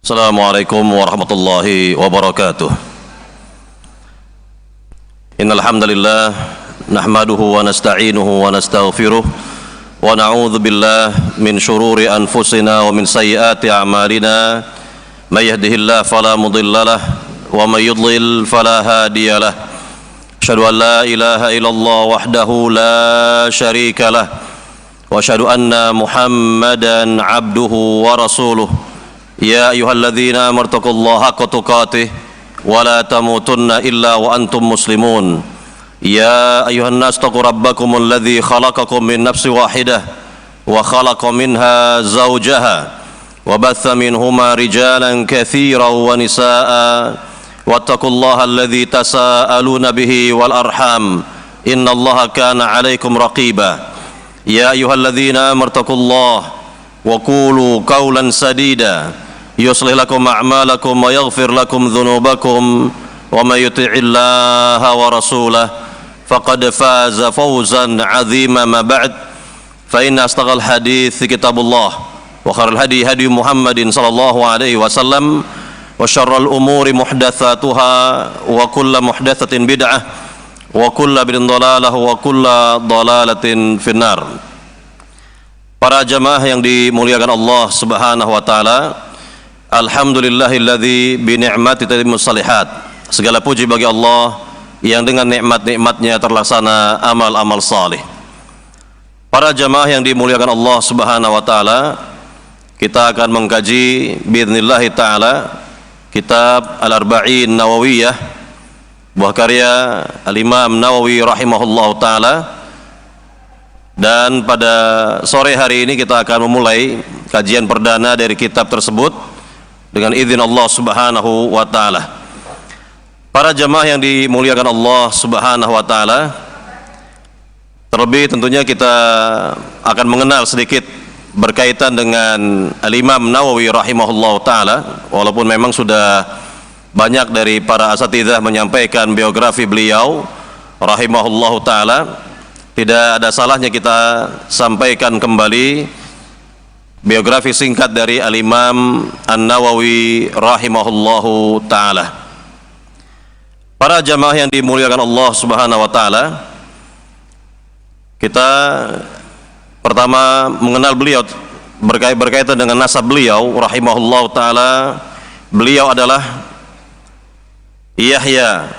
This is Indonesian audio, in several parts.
Assalamualaikum warahmatullahi wabarakatuh. Innal hamdalillah nahmaduhu wa nasta'inuhu wa nastaghfiruh wa na'udzu billahi min shururi anfusina wa min sayyiati a'malina. May yahdihillahu fala mudhillalah wa may yudlil fala hadiyalah. Asyhadu an la ilaha illallah wahdahu la syarikalah wa asyhadu anna Muhammadan 'abduhu wa rasuluh. Ya ayyuhalladzina amanu taqullaha haqqa tuqatih wa la tamutunna illa wa antum muslimun. Ya ayyuhan nas taqu rabbakumul ladzi khalaqakum min nafsin wahidah wa khalaqa minha zawjaha wa batha minhuma rijalan katsiran wa nisaa'a wattaqullaha alladzi tasaaluna bihi wal arham innallaha kana 'alaikum raqiba. Ya ayyuhalladzina amanu taqullaha wa qulu qawlan sadida yuslih lakum a'malakum wa yaghfir lakum dhunubakum wa may yuti'illaha wa rasulahu faqad faza fawzan 'azima. Ma ba'd, fa inna asdaqal hadits kitabullah wa khairal hadi hadi Muhammadin sallallahu alaihi wasallam wa syarrul umuri muhdatsatuha wa kullu muhdatsatin bid'ah wa kullu bid'atin dhalalah wa kullu dhalalatin finnar. Para jamaah yang dimuliakan Allah Subhanahu wa taala, alhamdulillahilladzi bi ni'mati tatimmus shalihat. Segala puji bagi Allah yang dengan nikmat-nikmatnya terlaksana amal-amal salih. Para jamaah yang dimuliakan Allah Subhanahu wa taala, kita akan mengkaji biidznillah taala kitab Al-Arba'in Nawawiyah, buah karya Al-Imam Nawawi rahimahullahu taala. Dan pada sore hari ini kita akan memulai kajian perdana dari kitab tersebut dengan izin Allah Subhanahu wa taala. Para jamaah yang dimuliakan Allah Subhanahu wa taala, terlebih tentunya kita akan mengenal sedikit berkaitan dengan Al-Imam Nawawi rahimahullahu taala, walaupun memang sudah banyak dari para asatidzah menyampaikan biografi beliau rahimahullahu taala. Tidak ada salahnya kita sampaikan kembali biografi singkat dari Al-Imam An-Nawawi rahimahullahu ta'ala. Para jamaah yang dimuliakan Allah Subhanahu wa ta'ala, kita pertama mengenal beliau berkaitan dengan nasab beliau rahimahullahu ta'ala. Beliau adalah Yahya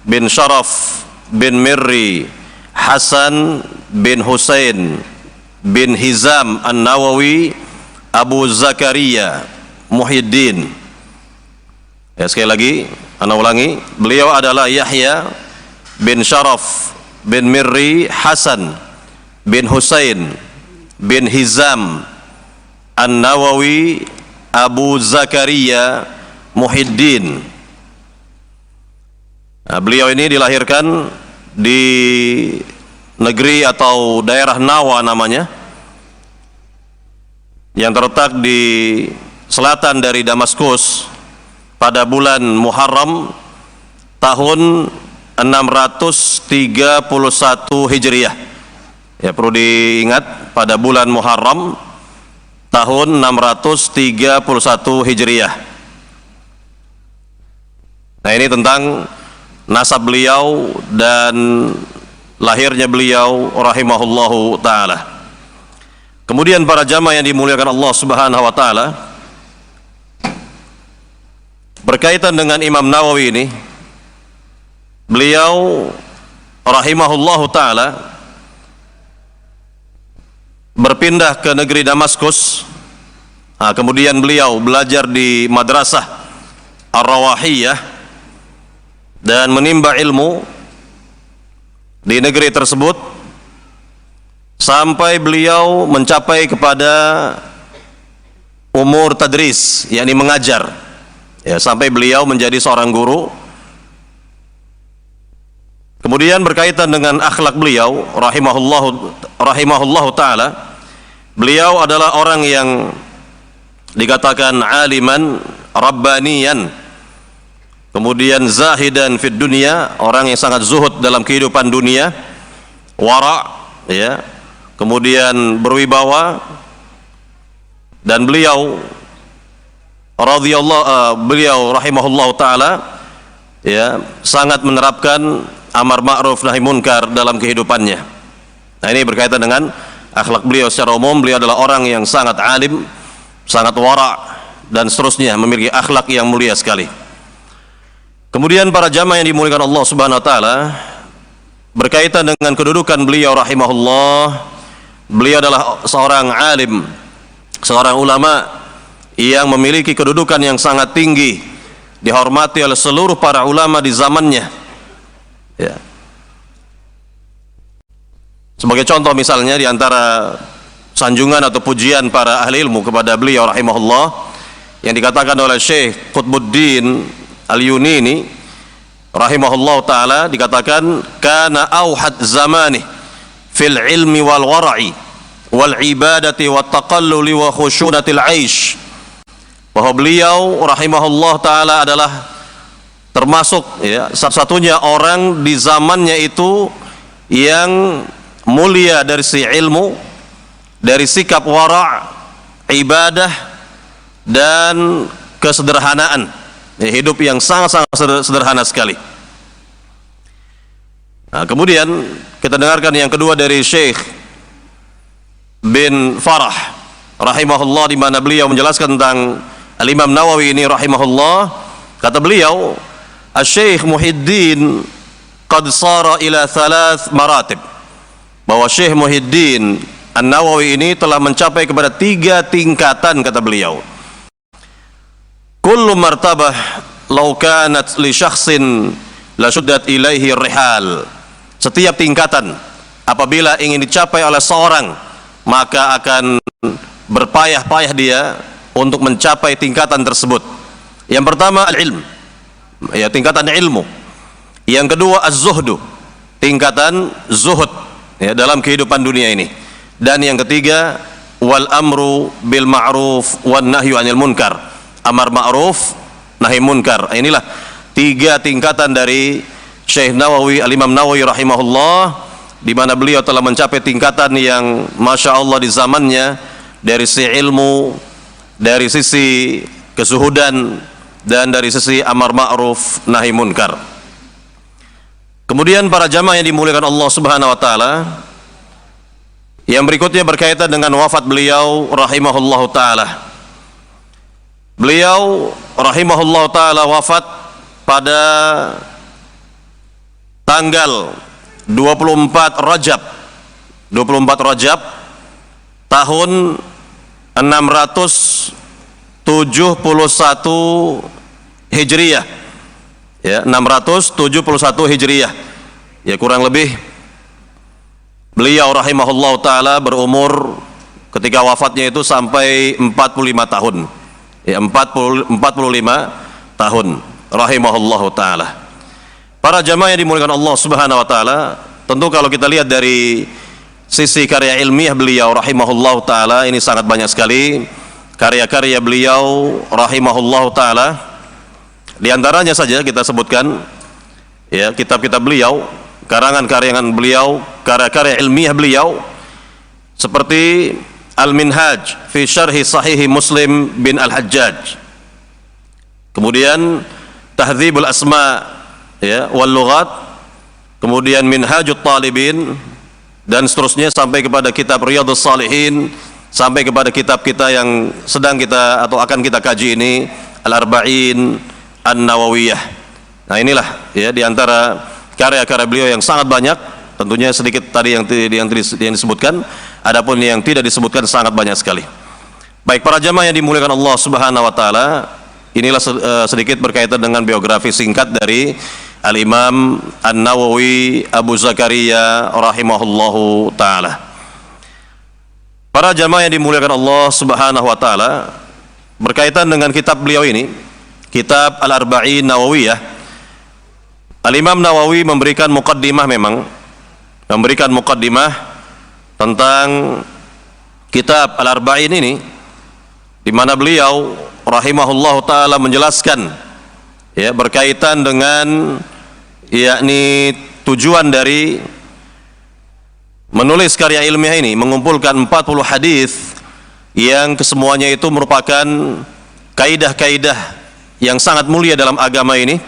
bin Sharaf bin Mirri Hasan bin Husain bin Hizam An-Nawawi Abu Zakaria Muhyiddin. Ya, sekali lagi ana ulangi, beliau adalah Yahya bin Sharaf bin Mirri Hasan bin Husain bin Hizam An-Nawawi Abu Zakaria Muhyiddin. Nah, beliau ini dilahirkan di negeri atau daerah Nawa namanya, yang terletak di selatan dari Damaskus pada bulan Muharram tahun 631 Hijriah. Ya, perlu diingat pada bulan Muharram tahun 631 Hijriah. Nah, ini tentang nasab beliau dan lahirnya beliau rahimahullahu ta'ala. Kemudian para jamaah yang dimuliakan Allah Subhanahu wa ta'ala, berkaitan dengan Imam Nawawi ini, beliau rahimahullahu ta'ala berpindah ke negeri Damaskus. Kemudian beliau belajar di madrasah Ar-Rawahiyah dan menimba ilmu di negeri tersebut sampai beliau mencapai kepada umur tadris, yakni mengajar, ya, sampai beliau menjadi seorang guru. Kemudian berkaitan dengan akhlak beliau rahimahullahu ta'ala, beliau adalah orang yang dikatakan aliman rabbaniyan, kemudian zahidan fid dunia, orang yang sangat zuhud dalam kehidupan dunia, wara, ya, kemudian berwibawa, dan beliau beliau rahimahullah taala ya sangat menerapkan amar ma'ruf nahi munkar dalam kehidupannya. Nah, ini berkaitan dengan akhlak beliau secara umum. Beliau adalah orang yang sangat alim, sangat wara' dan seterusnya, memiliki akhlak yang mulia sekali. Kemudian para jamaah yang dimuliakan Allah Subhanahu wa taala, berkaitan dengan kedudukan beliau rahimahullah, beliau adalah seorang alim, seorang ulama yang memiliki kedudukan yang sangat tinggi, dihormati oleh seluruh para ulama di zamannya ya. Sebagai contoh misalnya, di antara sanjungan atau pujian para ahli ilmu kepada beliau rahimahullah yang dikatakan oleh Syekh Qutbuddin Al-Yunini rahimahullah ta'ala, dikatakan kana auhad zamani fil ilmi wal wara'i wal ibadati wat taqalluli wa khushunatil aish, bahwa beliau rahimahullah ta'ala adalah termasuk ya, satu-satunya orang di zamannya itu yang mulia dari si ilmu, dari sikap wara', ibadah dan kesederhanaan ya, hidup yang sangat-sangat sederhana sekali. Nah, kemudian kita dengarkan yang kedua dari Syekh bin Farah rahimahullah, di mana beliau menjelaskan tentang Al-Imam Nawawi ini rahimahullah. Kata beliau, Asy-Syaikh Muhyiddin qad sara ila 3 maratib, bahwa Syekh Muhyiddin An-Nawawi ini telah mencapai kepada 3 tingkatan. Kata beliau, kullu martabah law kanat li syakhsin la shuddat ilaihi rihal, setiap tingkatan apabila ingin dicapai oleh seorang maka akan berpayah-payah dia untuk mencapai tingkatan tersebut. Yang pertama al-ilm ya, tingkatan ilmu. Yang kedua az-zuhdu, tingkatan zuhud ya, dalam kehidupan dunia ini. Dan yang ketiga wal amru bil ma'ruf wan nahyu 'anil munkar, amar ma'ruf nahi munkar. Inilah 3 tingkatan dari Syekh Nawawi, Al-Imam Nawawi rahimahullah, di mana beliau telah mencapai tingkatan yang masya Allah di zamannya, dari sisi ilmu, dari sisi kesuhudan, dan dari sisi amar ma'ruf nahi munkar. Kemudian para jamaah yang dimuliakan Allah Subhanahu wa taala, yang berikutnya berkaitan dengan wafat beliau rahimahullahu taala. Beliau rahimahullahu taala wafat pada tanggal 24 Rajab tahun 671 Hijriyah ya, 671 Hijriyah ya, kurang lebih beliau rahimahullah ta'ala berumur ketika wafatnya itu sampai 45 tahun ya, 45 tahun rahimahullah ta'ala. Para jamaah yang dimuliakan Allah Subhanahu wa taala, tentu kalau kita lihat dari sisi karya ilmiah beliau rahimahullah ta'ala, ini sangat banyak sekali karya-karya beliau rahimahullah ta'ala. Di antaranya saja kita sebutkan ya, kitab-kitab beliau, karangan-karangan beliau, karya-karya ilmiah beliau, seperti Al-Minhaj fi Syarhi Sahih Muslim bin Al-Hajjaj, kemudian Tahdzibul Asma ya wal Lughat, kemudian Minhajut Talibin, dan seterusnya sampai kepada kitab Riyadhus Shalihin, sampai kepada kitab kita yang sedang kita atau akan kita kaji ini, Al-Arba'in An-Nawawiyah. Nah, inilah ya di antara karya-karya beliau yang sangat banyak. Tentunya sedikit tadi yang disebutkan, adapun yang tidak disebutkan sangat banyak sekali. Baik para jamaah yang dimuliakan Allah Subhanahu wa taala, inilah sedikit berkaitan dengan biografi singkat dari Al-Imam An-Nawawi Abu Zakaria rahimahullahu ta'ala. Para jamaah yang dimuliakan Allah Subhanahu wa ta'ala, berkaitan dengan kitab beliau ini, kitab Al-Arba'in Nawawiyah, Al-Imam Nawawi memberikan muqaddimah, memang memberikan muqaddimah tentang kitab Al-Arba'in ini, di mana beliau rahimahullahu ta'ala menjelaskan ya, berkaitan dengan yakni tujuan dari menulis karya ilmiah ini, mengumpulkan 40 hadis yang kesemuanya itu merupakan kaidah-kaidah yang sangat mulia dalam agama ini,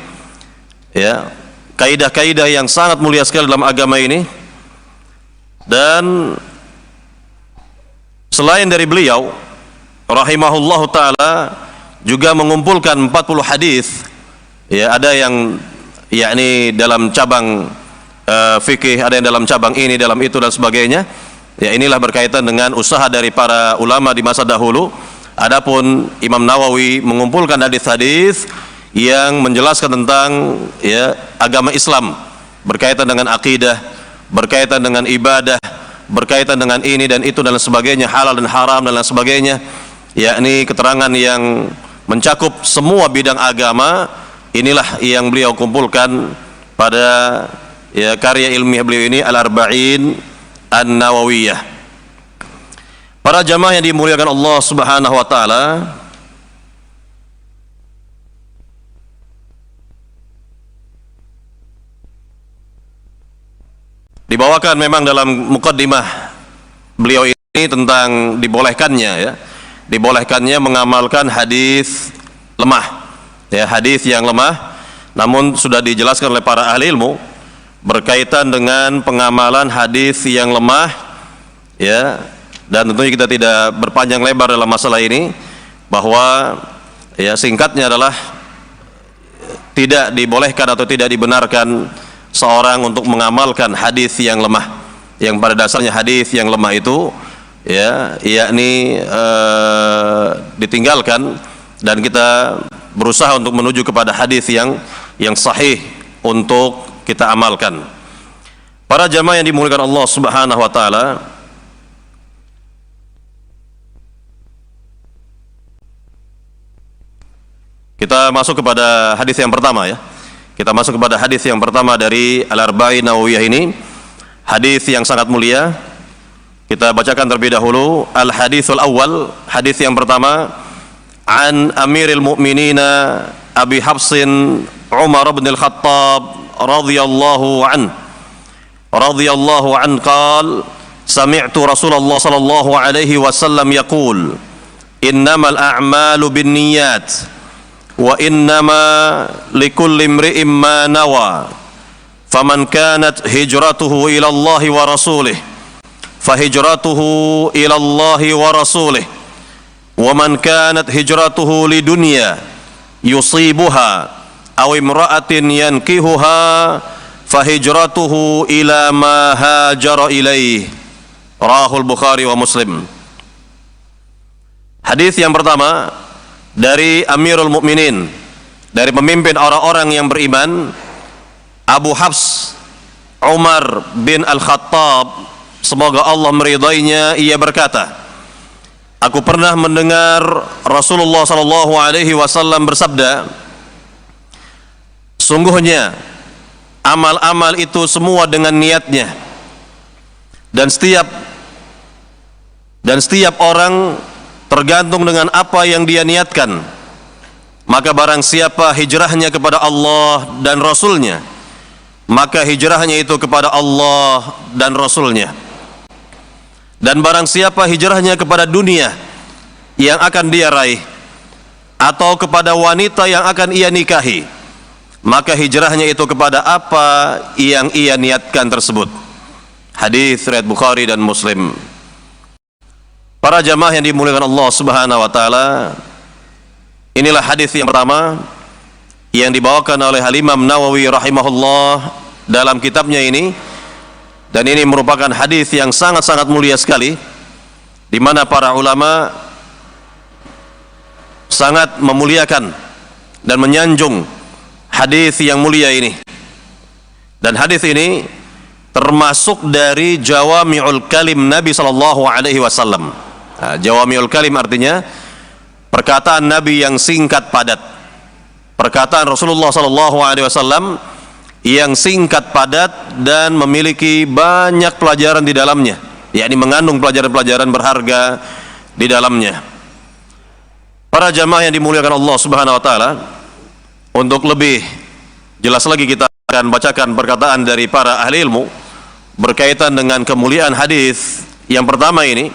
ya, kaidah-kaidah yang sangat mulia sekali dalam agama ini. Dan selain dari beliau rahimahullahu taala juga mengumpulkan 40 hadis, ya, ada yang yakni dalam cabang fikih, ada yang dalam cabang ini, dalam itu dan sebagainya. Ya, inilah berkaitan dengan usaha dari para ulama di masa dahulu. Adapun Imam Nawawi mengumpulkan hadis-hadis yang menjelaskan tentang, ya, agama Islam, berkaitan dengan akidah, berkaitan dengan ibadah, berkaitan dengan ini dan itu dan sebagainya, halal dan haram dan lain sebagainya, yakni keterangan yang mencakup semua bidang agama. Inilah yang beliau kumpulkan pada, ya, karya ilmiah beliau ini, Al-Arba'in An-Nawawiyah. Para jamaah yang dimuliakan Allah Subhanahu wa taala, dibawakan memang dalam muqaddimah beliau ini tentang dibolehkannya, ya, dibolehkannya mengamalkan hadis lemah, ya, hadis yang lemah, namun sudah dijelaskan oleh para ahli ilmu berkaitan dengan pengamalan hadis yang lemah, ya. Dan tentunya kita tidak berpanjang lebar dalam masalah ini, bahwa, ya, singkatnya adalah tidak dibolehkan atau tidak dibenarkan seorang untuk mengamalkan hadis yang lemah, yang pada dasarnya hadis yang lemah itu, ya, yakni ditinggalkan, dan kita berusaha untuk menuju kepada hadis yang sahih untuk kita amalkan. Para jamaah yang dimuliakan Allah Subhanahu wa taala, kita masuk kepada hadis yang pertama, ya. Kita masuk kepada hadis yang pertama dari Al-Arba'in Nawawiyah ini, hadis yang sangat mulia. Kita bacakan terlebih dahulu al-haditsul awal, hadis yang pertama, an Amiril Mu'minina Abi Hafsin Umar bin Al-Khattab radhiyallahu an qala sami'tu Rasulullah sallallahu alaihi wasallam yaqul innamal a'malu binniyat wa innama likulli imri'in ma nawa faman kanat hijratuhu ila Allah wa rasulih fahijratuhu ila Allah wa rasulih wa man kanat hijratuhu lidunya yusibuha aw imra'atin yankihuha fahijratuhu ila ma hajara ilaih. Rahul Bukhari wa Muslim. Hadis yang pertama dari Amirul Mukminin, dari pemimpin orang-orang yang beriman, Abu Hafs Umar bin Al-Khattab, semoga Allah meridainya, ia berkata, aku pernah mendengar Rasulullah sallallahu alaihi wasallam bersabda, sungguhnya amal-amal itu semua dengan niatnya, dan setiap orang tergantung dengan apa yang dia niatkan. Maka barang siapa hijrahnya kepada Allah dan Rasulnya, maka hijrahnya itu kepada Allah dan Rasulnya. Dan barang siapa hijrahnya kepada dunia yang akan dia raih, atau kepada wanita yang akan ia nikahi, maka hijrahnya itu kepada apa yang ia niatkan tersebut. Hadis riwayat Bukhari dan Muslim. Para jamaah yang dimuliakan Allah Subhanahu wa taala, inilah hadis yang pertama yang dibawakan oleh Al-Imam Nawawi rahimahullah dalam kitabnya ini, dan ini merupakan hadis yang sangat-sangat mulia sekali, di mana para ulama sangat memuliakan dan menyanjung hadis yang mulia ini. Dan hadis ini termasuk dari jawami'ul kalim Nabi sallallahu alaihi wasallam. Jawami'ul kalim artinya perkataan Nabi yang singkat padat. Perkataan Rasulullah sallallahu alaihi wasallam yang singkat padat dan memiliki banyak pelajaran di dalamnya, yakni mengandung pelajaran-pelajaran berharga di dalamnya. Para jamaah yang dimuliakan Allah Subhanahu wa taala, untuk lebih jelas lagi kita akan bacakan perkataan dari para ahli ilmu berkaitan dengan kemuliaan hadis yang pertama ini,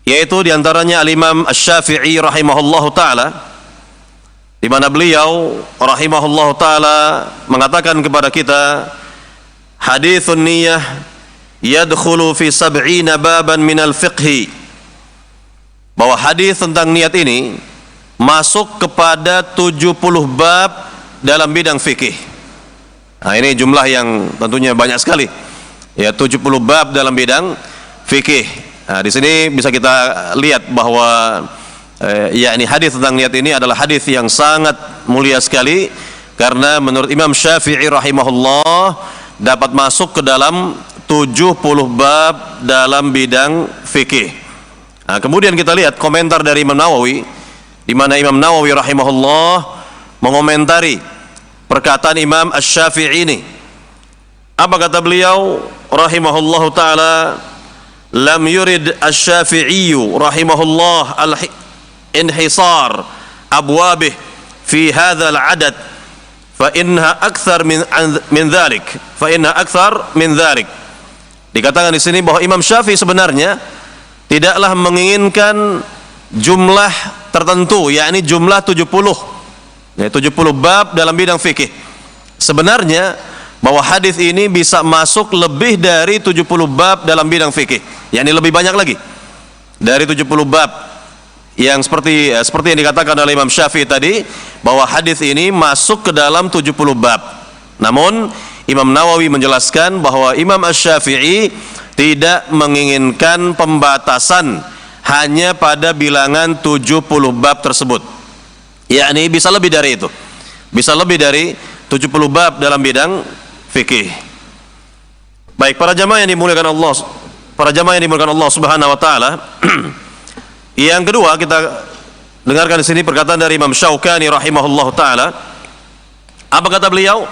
yaitu diantaranya Al-Imam Asy-Syafi'i rahimahullahu ta'ala, di mana beliau rahimahullahu ta'ala mengatakan kepada kita, hadithun niyah yadkhulu fi sab'ina baban minal fiqhi, bahwa hadis tentang niat ini masuk kepada 70 bab dalam bidang fikih. Nah, ini jumlah yang tentunya banyak sekali. Ya, 70 bab dalam bidang fikih. Nah, di sini bisa kita lihat bahwa yakni hadis tentang niat ini adalah hadis yang sangat mulia sekali, karena menurut Imam Syafi'i rahimahullah dapat masuk ke dalam 70 bab dalam bidang fikih. Nah, kemudian kita lihat komentar dari Imam Nawawi, di mana Imam Nawawi rahimahullah mengomentari perkataan Imam Asy-Syafi'i ini. Apa kata beliau rahimahullahu taala? Lam yurid Asy-Syafi'i rahimahullah al-inhisar abwabih fi hadzal adad fa innaha akthar min dzalik, fa innaha akthar min dzalik. Dikatakan di sini bahwa Imam Syafi'i sebenarnya tidaklah menginginkan jumlah tertentu, yakni jumlah 70, ya, 70 bab dalam bidang fikih. Sebenarnya bahwa hadis ini bisa masuk lebih dari 70 bab dalam bidang fikih, yakni lebih banyak lagi dari 70 bab, yang seperti yang dikatakan oleh Imam Syafi'i tadi, bahwa hadis ini masuk ke dalam 70 bab. Namun Imam Nawawi menjelaskan bahwa Imam Asy-Syafi'i tidak menginginkan pembatasan hanya pada bilangan 70 bab tersebut, yakni bisa lebih dari itu, bisa lebih dari 70 bab dalam bidang fikih. Baik, para jamaah yang dimuliakan Allah, para jamaah yang dimuliakan Allah Subhanahu wa taala. Yang kedua, kita dengarkan di sini perkataan dari Imam Syaukani rahimahullahu taala. Apa kata beliau?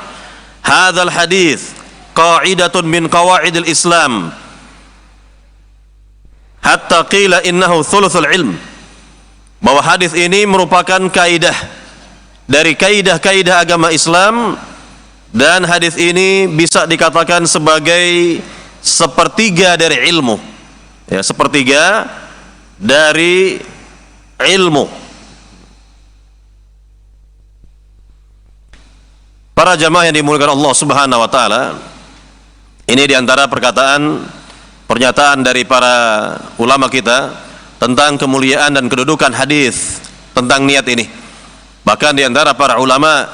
Hadzal hadits qa'idatun min qawaidil Islam hatta qila innahu thuluthul ilm. Bahwa hadis ini merupakan kaidah dari kaidah-kaidah agama Islam, dan hadis ini bisa dikatakan sebagai sepertiga dari ilmu, ya, sepertiga dari ilmu. Para jamaah yang dimuliakan Allah Subhanahu wa taala, ini diantara pernyataan dari para ulama kita tentang kemuliaan dan kedudukan hadis tentang niat ini. Bahkan diantara para ulama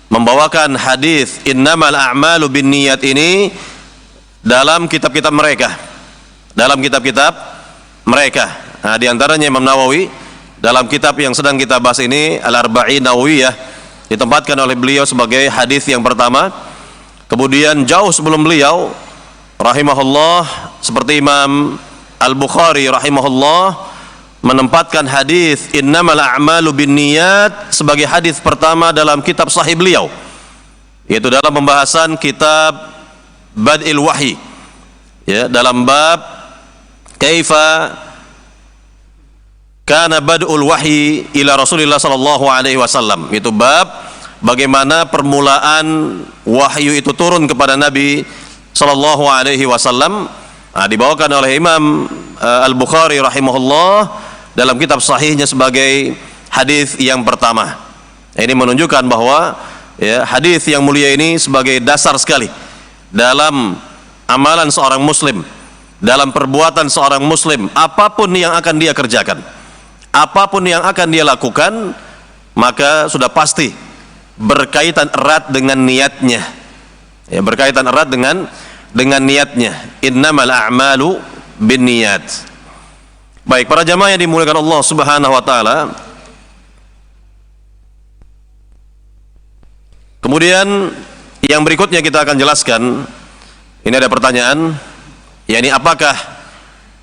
membawakan hadis innamal a'malu binniyat ini dalam kitab-kitab mereka, Nah, diantaranya Imam Nawawi dalam kitab yang sedang kita bahas ini, Al-Arba'in Nawawiyah, ditempatkan oleh beliau sebagai hadis yang pertama. Kemudian jauh sebelum beliau rahimahullah, seperti Imam Al-Bukhari rahimahullah, menempatkan hadis innamal a'malu binniyat sebagai hadis pertama dalam kitab sahih beliau, yaitu dalam pembahasan kitab Bad'il Wahyi, ya, dalam bab kaifa kana bad'ul wahyi ila Rasulillah sallallahu alaihi wasallam, itu bab bagaimana permulaan wahyu itu turun kepada Nabi sallallahu alaihi wasallam. Nah, dibawakan oleh Imam Al-Bukhari rahimahullah dalam kitab sahihnya sebagai hadis yang pertama. Ini menunjukkan bahwa, ya, hadis yang mulia ini sebagai dasar sekali dalam amalan seorang muslim, dalam perbuatan seorang muslim, apapun yang akan dia kerjakan, apapun yang akan dia lakukan, maka sudah pasti berkaitan erat dengan niatnya, ya, berkaitan erat dengan niatnya. Innamal a'malu binniyat. Baik, para jamaah yang dimuliakan Allah Subhanahu wa taala, kemudian yang berikutnya kita akan jelaskan. Ini ada pertanyaan, yakni apakah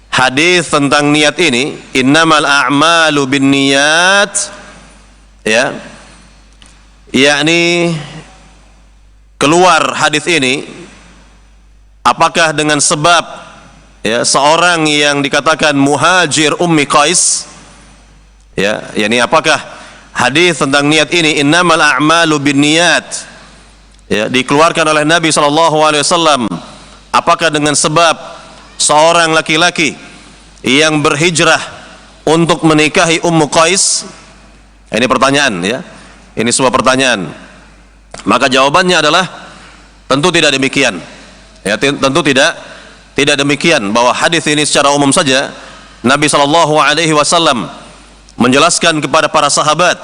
hadis tentang niat ini, innamal a'malu binniyat, ya, yakni keluar hadis ini apakah dengan sebab, ya, seorang yang dikatakan muhajir Ummi Qais, ya, yakni apakah hadis tentang niat ini innamal a'malu binniyat, ya, dikeluarkan oleh Nabi sallallahu alaihi wasallam, apakah dengan sebab seorang laki-laki yang berhijrah untuk menikahi Ummu Qais? Ini pertanyaan ya. Ini sebuah pertanyaan. Maka jawabannya adalah tentu tidak demikian. Ya, tentu tidak demikian, bahwa hadis ini secara umum saja Nabi sallallahu alaihi wasallam menjelaskan kepada para sahabat,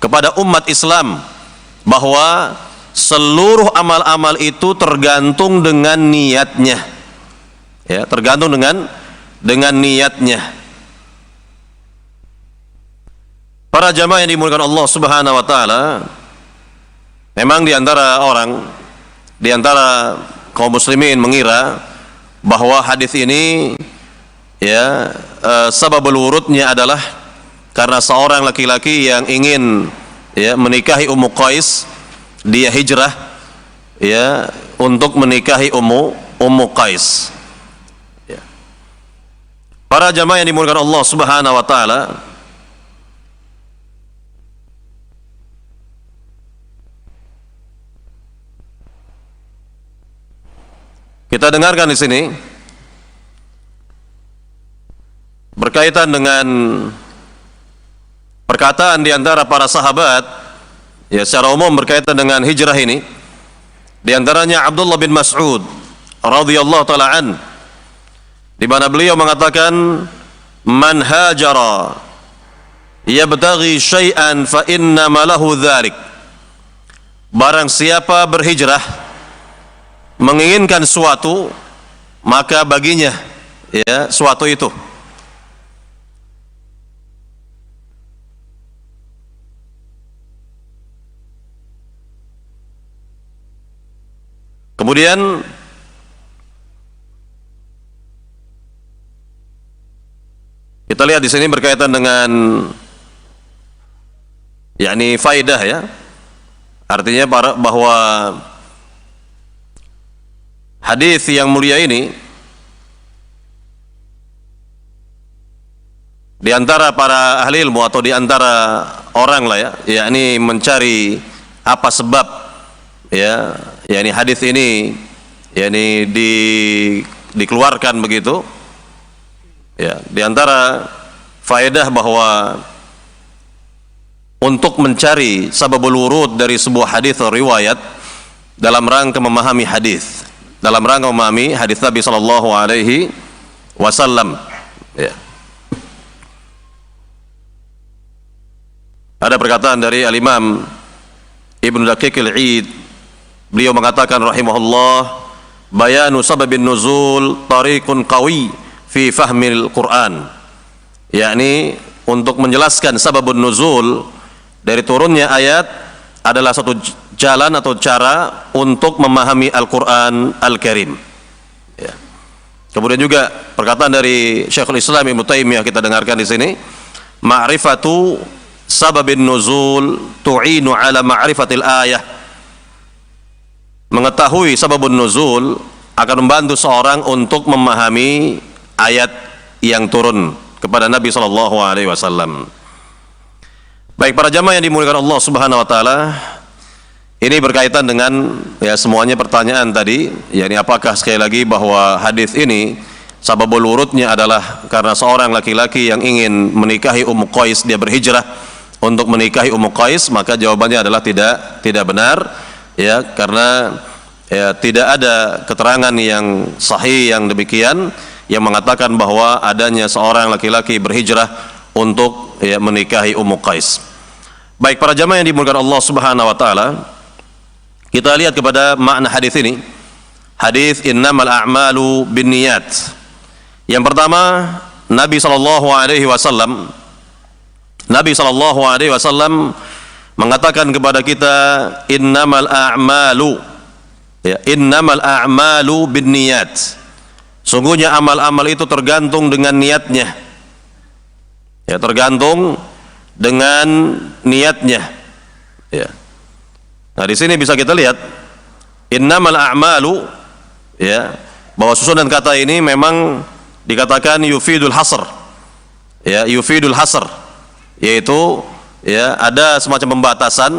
kepada umat Islam, bahwa seluruh amal-amal itu tergantung dengan niatnya. Ya, tergantung dengan niatnya. Para jamaah yang dimuliakan Allah Subhanahu wa taala, memang di antara kaum muslimin mengira bahwa hadis ini ya sababul wurudnya adalah karena seorang laki-laki yang ingin ya menikahi Ummu Qais, dia hijrah ya untuk menikahi Ummu Qais. Ya. Para jamaah yang dimuliakan Allah Subhanahu wa taala, kita dengarkan di sini berkaitan dengan perkataan di antara para sahabat ya secara umum berkaitan dengan hijrah ini. Di antaranya Abdullah bin Mas'ud radhiyallahu taala an, di mana beliau mengatakan, "Man hajara yabtaghi syai'an fa inna ma lahu dzalik." Barang siapa berhijrah menginginkan suatu, maka baginya ya suatu itu. Kemudian kita lihat di sini berkaitan dengan yakni faidah ya. Artinya bahwa hadis yang mulia ini di antara para ahli ilmu atau di antara orang lah ya, yakni mencari apa sebab ya, yakni hadis ini yakni dikeluarkan begitu. Ya, di antara faedah bahwa untuk mencari sababul wurud dari sebuah hadis atau riwayat dalam rangka memahami hadis, dalam rangka memahami hadis Nabi sallallahu alaihi wasallam. Ya. Ada perkataan dari Al-Imam Ibnu Daqiq Al-Id, beliau mengatakan rahimahullah, bayanu sababin nuzul tariqun qawi fi fahmil Quran. Yakni untuk menjelaskan sababun nuzul dari turunnya ayat adalah satu jalan atau cara untuk memahami Al-Quran Al-Karim. Ya. Kemudian juga perkataan dari Syekhul Islam Ibnu Taimiyah kita dengarkan di sini, ma'rifatu sababin nuzul tu'inu ala ma'rifatil ayah. Mengetahui sababun nuzul akan membantu seorang untuk memahami ayat yang turun kepada Nabi sallallahu alaihi wasallam. Baik para jamaah yang dimuliakan Allah Subhanahu wa taala, ini berkaitan dengan ya semuanya pertanyaan tadi, yakni apakah sekali lagi bahwa hadis ini sababul wurudnya adalah karena seorang laki-laki yang ingin menikahi Ummu Qais, dia berhijrah untuk menikahi Ummu Qais, maka jawabannya adalah tidak benar ya, karena ya tidak ada keterangan yang sahih yang demikian yang mengatakan bahwa adanya seorang laki-laki berhijrah untuk ya menikahi Ummu Qais. Baik para jamaah yang dimuliakan Allah Subhanahu wa taala, kita lihat kepada makna hadis ini. Hadis innamal a'malu binniyat. Yang pertama, Nabi sallallahu alaihi wasallam mengatakan kepada kita innamal a'malu ya, innamal a'malu binniyat. Sungguhnya amal-amal itu tergantung dengan niatnya. Ya, tergantung dengan niatnya. Ya. Nah, di sini bisa kita lihat innamal a'malu ya, bahwa susunan kata ini memang dikatakan yufidul hasr. Ya, yufidul hasr, yaitu ya ada semacam pembatasan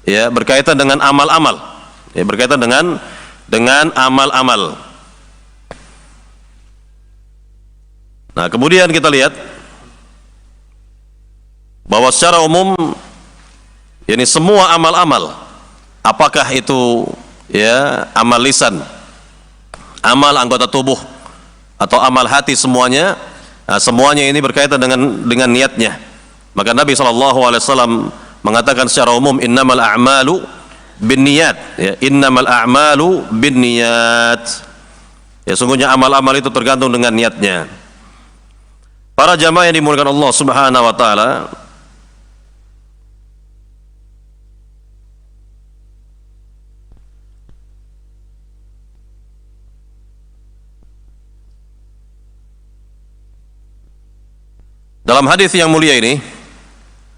ya berkaitan dengan amal-amal. Ya, berkaitan dengan amal-amal. Nah, kemudian kita lihat bahwa secara umum ini semua amal-amal, apakah itu ya amal lisan, amal anggota tubuh atau amal hati, semuanya, nah, semuanya ini berkaitan dengan niatnya. Maka Nabi SAW mengatakan secara umum, innamal a'malu binniyat, ya, innamal a'malu binniyat. Ya, sungguhnya amal-amal itu tergantung dengan niatnya. Para jamaah yang dimuliakan Allah Subhanahu wa taala, dalam hadis yang mulia ini,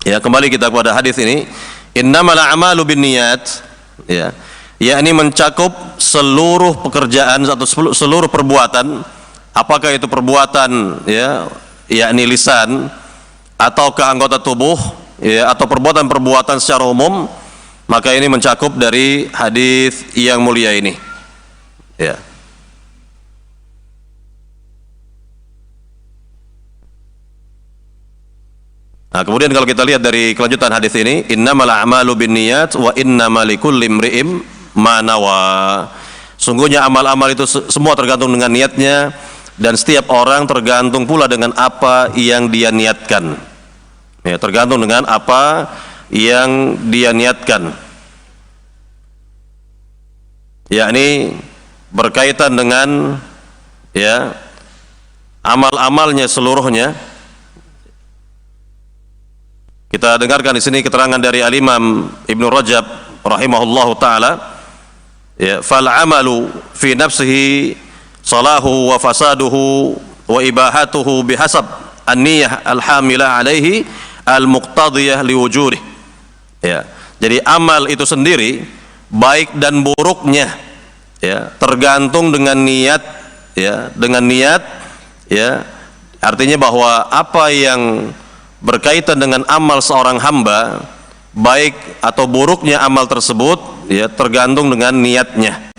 ya, kembali kita kepada hadis ini, innamal a'malu binniyat, ya, yakni mencakup seluruh pekerjaan atau seluruh perbuatan, apakah itu perbuatan, ya, yakni lisan ataukah anggota tubuh, ya, atau perbuatan-perbuatan secara umum, maka ini mencakup dari hadis yang mulia ini, ya. Nah, kemudian kalau kita lihat dari kelanjutan hadis ini, innamal a'malu binniyat wa innamal likulli imri'in ma nawa. Sungguhnya amal-amal itu semua tergantung dengan niatnya, dan setiap orang tergantung pula dengan apa yang dia niatkan. Ya, tergantung dengan apa yang dia niatkan. Yakni berkaitan dengan, ya, amal-amalnya seluruhnya. Kita dengarkan di sini keterangan dari Al-Imam Ibnu Rajab rahimahullahu taala, ya, fal amalu fi nafsihi salahu wa fasaduhu wa ibahatuhu bihasab an-niyah al-hamilah alaihi al-muqtadiyah liwujudih. Ya, jadi amal itu sendiri baik dan buruknya, ya, tergantung dengan niat, ya, dengan niat, ya, artinya bahwa apa yang berkaitan dengan amal seorang hamba, baik atau buruknya amal tersebut, ya, tergantung dengan niatnya.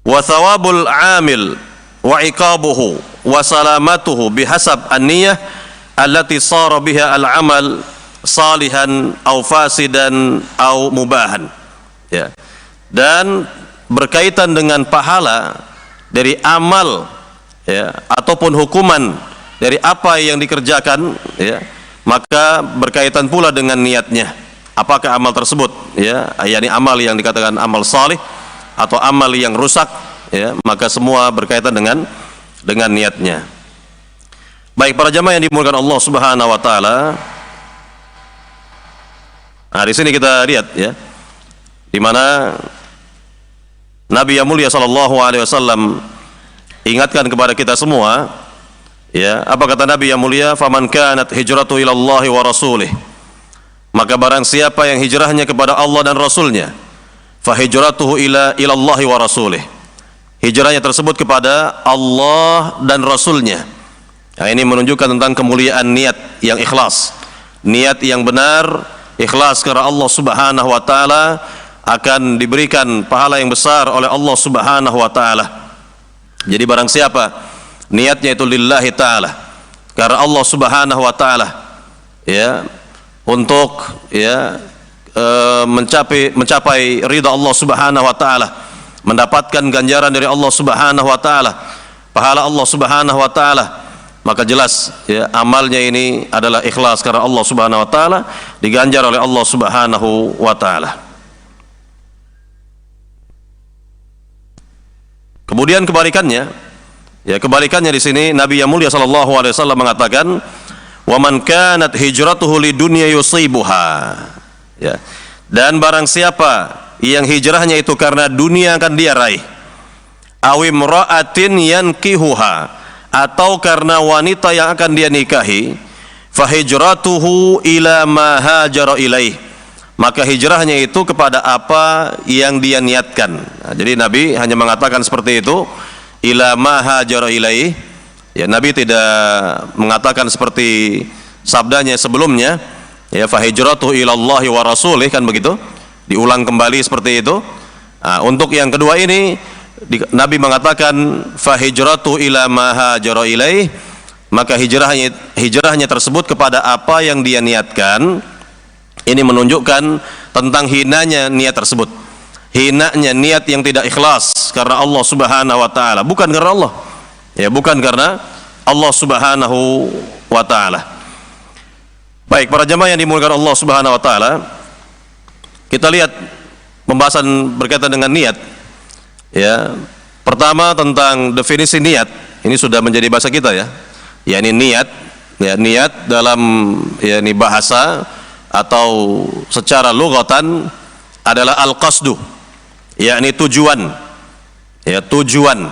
Wa thawabul amil wa iqabuhu wa salamatuhu bihasab an-niyah allati sara biha al-amal salihan aw fasidan aw mubahan. Ya. Dan berkaitan dengan pahala dari amal, ya, ataupun hukuman dari apa yang dikerjakan, ya, maka berkaitan pula dengan niatnya. Apakah amal tersebut, ya, yakni amal yang dikatakan amal salih atau amal yang rusak, ya, maka semua berkaitan dengan niatnya. Baik para jamaah yang dimuliakan Allah Subhanahu wa taala. Nah, di sini kita lihat, ya, di mana Nabi yang mulia sallallahu alaihi wasallam ingatkan kepada kita semua, ya, apa kata Nabi yang mulia, faman kanat hijratu ilallahi wa rasulih, maka barang siapa yang hijrahnya kepada Allah dan Rasulnya, fa hijratuhu ilallahi wa rasulih, hijrahnya tersebut kepada Allah dan Rasulnya. Nah, ini menunjukkan tentang kemuliaan niat yang ikhlas, niat yang benar, ikhlas karena Allah Subhanahu wa taala, akan diberikan pahala yang besar oleh Allah Subhanahu wa taala. Jadi barang siapa niatnya itu lillahi ta'ala, karena Allah Subhanahu wa ta'ala, ya, untuk, ya, mencapai ridha Allah Subhanahu wa ta'ala, mendapatkan ganjaran dari Allah Subhanahu wa ta'ala, pahala Allah Subhanahu wa ta'ala, maka jelas, ya, amalnya ini adalah ikhlas karena Allah Subhanahu wa ta'ala, diganjar oleh Allah Subhanahu wa ta'ala. Kemudian kebalikannya, ya, kebalikannya di sini Nabi yang mulia sallallahu alaihi wasallam mengatakan, wa man kanat hijratuhu lidunya yusibuha, ya, dan barang siapa yang hijrahnya itu karena dunia akan dia raih, aw imra'atin yankihuha, atau karena wanita yang akan dia nikahi, fa hijratuhu ila ma hajara ilaih, maka hijrahnya itu kepada apa yang dia niatkan. Nah, jadi Nabi hanya mengatakan seperti itu, ila ma hajara ilaih. Ya, Nabi tidak mengatakan seperti sabdanya sebelumnya, ya, fa hijratuhu ilallahi wa rasulih, kan begitu, diulang kembali seperti itu. Nah, untuk yang kedua ini, Nabi mengatakan fahijratu ila ma hajara ilaih, maka hijrahnya tersebut kepada apa yang dia niatkan. Ini menunjukkan tentang hinanya niat tersebut, hinanya niat yang tidak ikhlas karena Allah Subhanahu wa taala, bukan karena Allah, ya, bukan karena Allah Subhanahu wa taala. Baik, para jamaah yang dimuliakan Allah Subhanahu wa taala, kita lihat pembahasan berkaitan dengan niat. Ya, pertama tentang definisi niat. Ini sudah menjadi bahasa kita, ya. Yakni niat, ya, niat dalam yakni bahasa atau secara lughatan adalah al-qasdu, yakni tujuan. Ya, tujuan.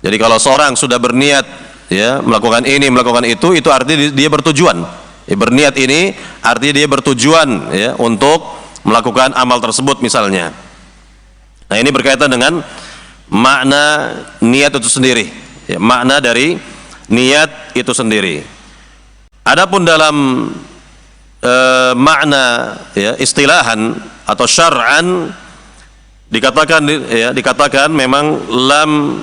Jadi kalau seorang sudah berniat, ya, melakukan ini, melakukan itu artinya dia bertujuan. Ya, berniat ini artinya dia bertujuan, ya, untuk melakukan amal tersebut misalnya. Nah, ini berkaitan dengan makna niat itu sendiri, ya, makna dari niat itu sendiri. Adapun dalam makna, ya, istilahan atau syar'an dikatakan memang lam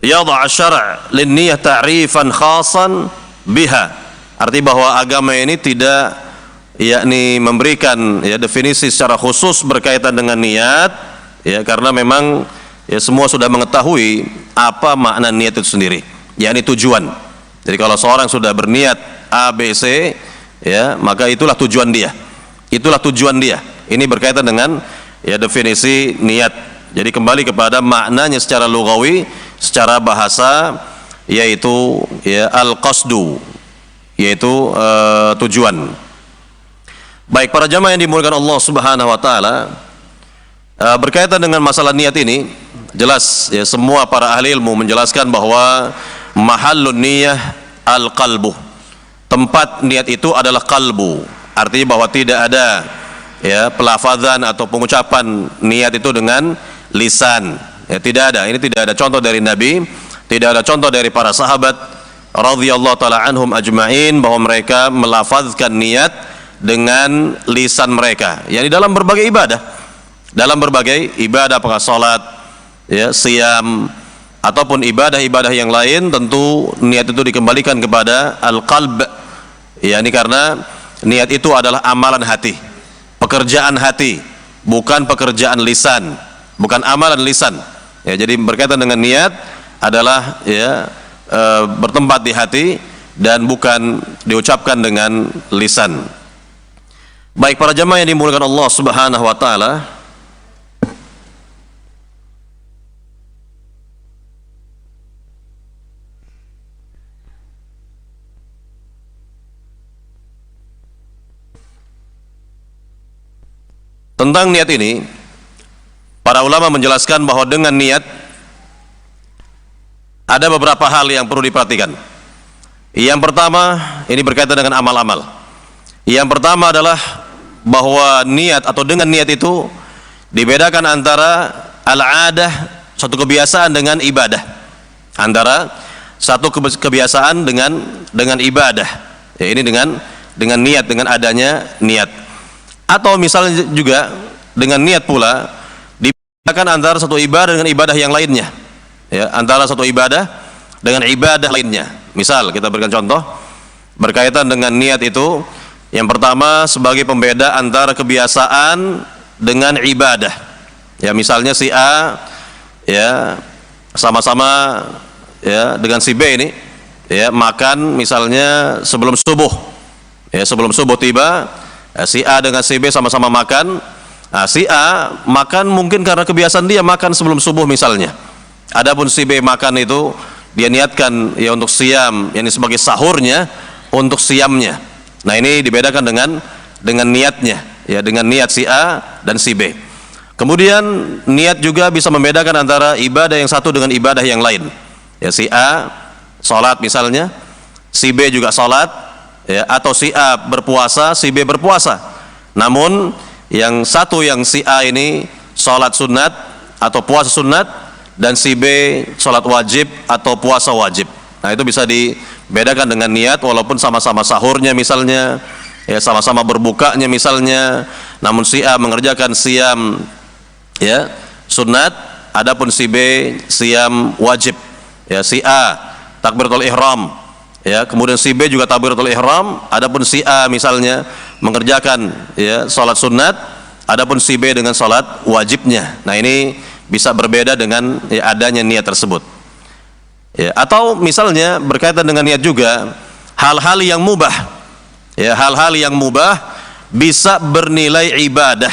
yadha syara' lin niyah ta'rifan khasan biha. Artinya bahwa agama ini tidak yakni memberikan, ya, definisi secara khusus berkaitan dengan niat, ya, karena memang, ya, semua sudah mengetahui apa makna niat itu sendiri, yakni tujuan. Jadi kalau seorang sudah berniat A, B, C, ya, maka itulah tujuan dia. Itulah tujuan dia. Ini berkaitan dengan, ya, definisi niat. Jadi kembali kepada maknanya secara lughawi, secara bahasa, yaitu, ya, al-qasdu, yaitu tujuan. Baik, para jamaah yang dimuliakan Allah Subhanahu wa taala, berkaitan dengan masalah niat ini, jelas, ya, semua para ahli ilmu menjelaskan bahwa mahallun niyah al-qalbu. Tempat niat itu adalah kalbu. Artinya bahwa tidak ada, ya, pelafazan atau pengucapan niat itu dengan lisan. Ya, tidak ada. Ini tidak ada contoh dari Nabi, tidak ada contoh dari para sahabat radhiyallahu taala anhum ajma'in bahwa mereka melafazkan niat dengan lisan mereka. Yani dalam berbagai ibadah. Dalam berbagai ibadah, apakah salat, ya, siyam, ataupun ibadah-ibadah yang lain, tentu niat itu dikembalikan kepada al-qalb. Ya, ini karena niat itu adalah amalan hati, pekerjaan hati, bukan pekerjaan lisan, bukan amalan lisan. Ya, jadi berkaitan dengan niat adalah, ya, bertempat di hati dan bukan diucapkan dengan lisan. Baik, para jamaah yang dimuliakan Allah Subhanahu wa taala, tentang niat ini, para ulama menjelaskan bahwa dengan niat ada beberapa hal yang perlu diperhatikan. Yang pertama, ini berkaitan dengan amal-amal. Yang pertama adalah bahwa niat atau dengan niat itu dibedakan antara al-adah, suatu kebiasaan, dengan ibadah. Antara satu kebiasaan dengan ibadah. Ya, ini dengan niat, dengan adanya niat. Atau misalnya juga dengan niat pula dibedakan antara satu ibadah dengan ibadah yang lainnya. Ya, antara satu ibadah dengan ibadah lainnya. Misal kita berikan contoh berkaitan dengan niat itu, yang pertama sebagai pembeda antara kebiasaan dengan ibadah. Ya, misalnya si A, ya, sama-sama, ya, dengan si B ini, ya, makan misalnya sebelum subuh. Ya, sebelum subuh tiba, si A dengan si B sama-sama makan. Nah, si A makan mungkin karena kebiasaan dia makan sebelum subuh misalnya. Adapun si B makan itu dia niatkan, ya, untuk siam, yakni sebagai sahurnya, untuk siamnya. Nah, ini dibedakan dengan niatnya, ya, dengan niat si A dan si B. Kemudian niat juga bisa membedakan antara ibadah yang satu dengan ibadah yang lain. Ya, si A salat misalnya, si B juga salat, ya, atau si A berpuasa, si B berpuasa. Namun yang satu, yang si A ini salat sunat atau puasa sunat, dan si B salat wajib atau puasa wajib. Nah, itu bisa dibedakan dengan niat, walaupun sama-sama sahurnya misalnya, ya, sama-sama berbukanya misalnya, namun si A mengerjakan siam, ya, sunat, adapun si B siyam wajib. Ya, si A takbiratul ihram, ya, kemudian si B juga takbiratul ihram, adapun si A misalnya mengerjakan ya salat sunat, adapun si B dengan salat wajibnya. Nah, ini bisa berbeda dengan ya, adanya niat tersebut. Ya, atau misalnya berkaitan dengan niat juga hal-hal yang mubah. Ya, hal-hal yang mubah bisa bernilai ibadah,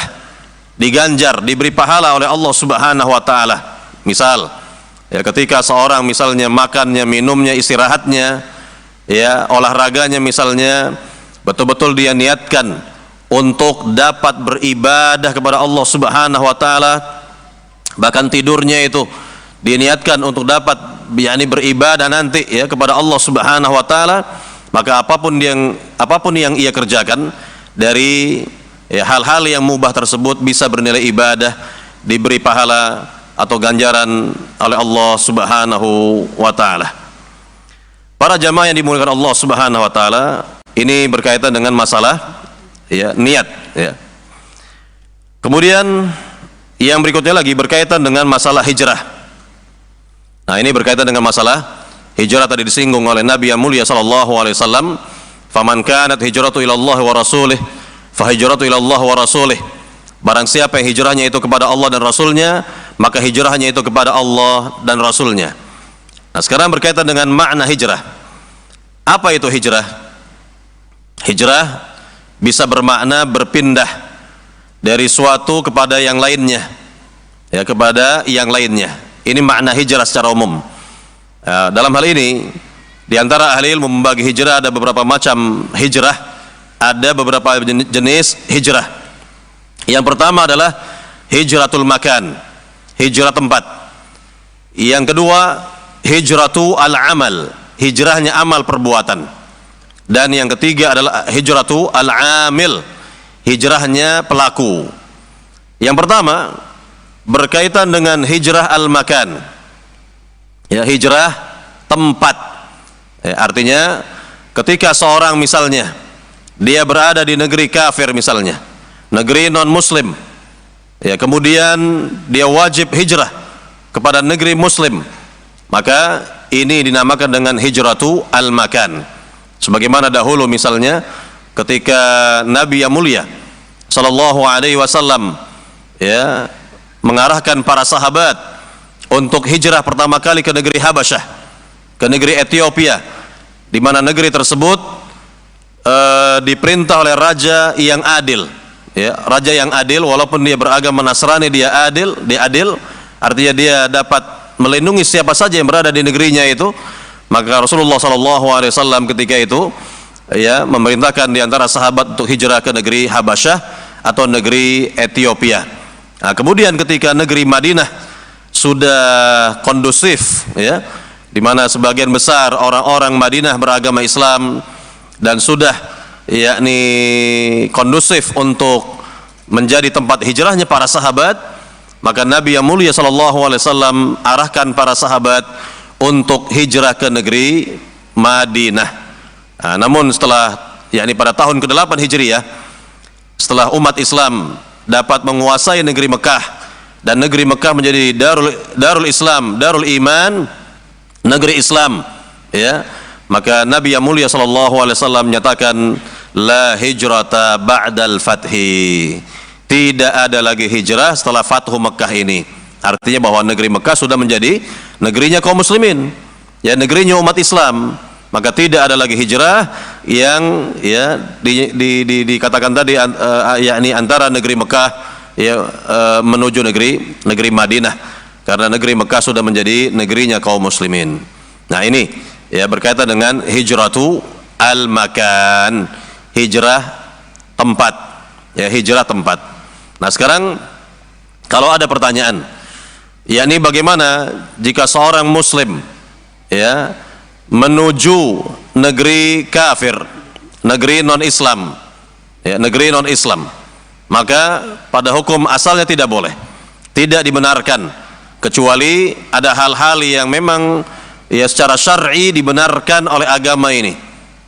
diganjar, diberi pahala oleh Allah Subhanahu wa taala. Misal, ya, ketika seorang misalnya makannya, minumnya, istirahatnya, ya, olahraganya misalnya betul-betul dia niatkan untuk dapat beribadah kepada Allah Subhanahu wa taala, bahkan tidurnya itu dia niatkan untuk dapat yakni beribadah nanti ya kepada Allah Subhanahu wa taala, maka apapun yang ia kerjakan dari ya, hal-hal yang mubah tersebut bisa bernilai ibadah, diberi pahala atau ganjaran oleh Allah Subhanahu wa taala. Para jamaah yang dimuliakan Allah Subhanahu wa taala, ini berkaitan dengan masalah ya niat ya. Kemudian yang berikutnya lagi berkaitan dengan masalah hijrah. Nah, ini berkaitan dengan masalah hijrah tadi disinggung oleh Nabi yang mulia sallallahu alaihi wasallam, "Faman kanat hijratu ila Allah wa rasulih, fa hijratu ila Allah wa rasulih." Barang siapa yang hijrahnya itu kepada Allah dan Rasulnya, maka hijrahnya itu kepada Allah dan Rasulnya. Nah, sekarang berkaitan dengan makna hijrah. Apa itu hijrah? Hijrah bisa bermakna berpindah dari suatu kepada yang lainnya, ya, kepada yang lainnya. Ini makna hijrah secara umum. Dalam hal ini, di antara ahli ilmu membagi hijrah ada beberapa macam hijrah, ada beberapa jenis hijrah. Yang pertama adalah hijratul makan, hijrah tempat. Yang kedua, hijratu al-amal, hijrahnya amal perbuatan. Dan yang ketiga adalah hijratu al-amil, hijrahnya pelaku. Yang pertama berkaitan dengan hijrah al-makan, ya, hijrah tempat. Ya, artinya ketika seorang misalnya dia berada di negeri kafir misalnya, negeri non muslim, ya, kemudian dia wajib hijrah kepada negeri muslim, maka ini dinamakan dengan hijratu al-makan. Sebagaimana dahulu misalnya ketika Nabi yang mulia sallallahu alaihi wasallam ya mengarahkan para sahabat untuk hijrah pertama kali ke negeri Habasyah, ke negeri Ethiopia, di mana negeri tersebut diperintah oleh raja yang adil, ya, raja yang adil, walaupun dia beragama Nasrani, dia adil, artinya dia dapat melindungi siapa saja yang berada di negerinya itu. Maka Rasulullah SAW ketika itu ya memerintahkan di antara sahabat untuk hijrah ke negeri Habasyah atau negeri Ethiopia. Nah, kemudian ketika negeri Madinah sudah kondusif, ya, di mana sebagian besar orang-orang Madinah beragama Islam dan sudah yakni kondusif untuk menjadi tempat hijrahnya para sahabat, maka Nabi yang mulia SAW arahkan para sahabat untuk hijrah ke negeri Madinah. Nah, namun setelah yakni pada tahun ke-8 Hijriah, setelah umat Islam dapat menguasai negeri Mekah dan negeri Mekah menjadi darul Islam, darul iman, negeri Islam, ya, maka Nabi yang mulia SAW menyatakan la hijrata ba'dal fathi, tidak ada lagi hijrah setelah Fathu Mekah ini. Artinya bahwa negeri Mekah sudah menjadi negerinya kaum muslimin, ya, negerinya umat Islam, maka tidak ada lagi hijrah yang ya dikatakan tadi yakni antara negeri Mekah ya menuju negeri Madinah, karena negeri Mekah sudah menjadi negerinya kaum muslimin. Nah, ini ya berkaitan dengan hijratu al-makan, hijrah tempat, ya, hijrah tempat. Nah, sekarang kalau ada pertanyaan, yakni bagaimana jika seorang muslim ya menuju negeri kafir, negeri non-Islam, ya, negeri non-Islam, maka pada hukum asalnya tidak boleh, tidak dibenarkan, kecuali ada hal-hal yang memang ya secara syar'i dibenarkan oleh agama ini,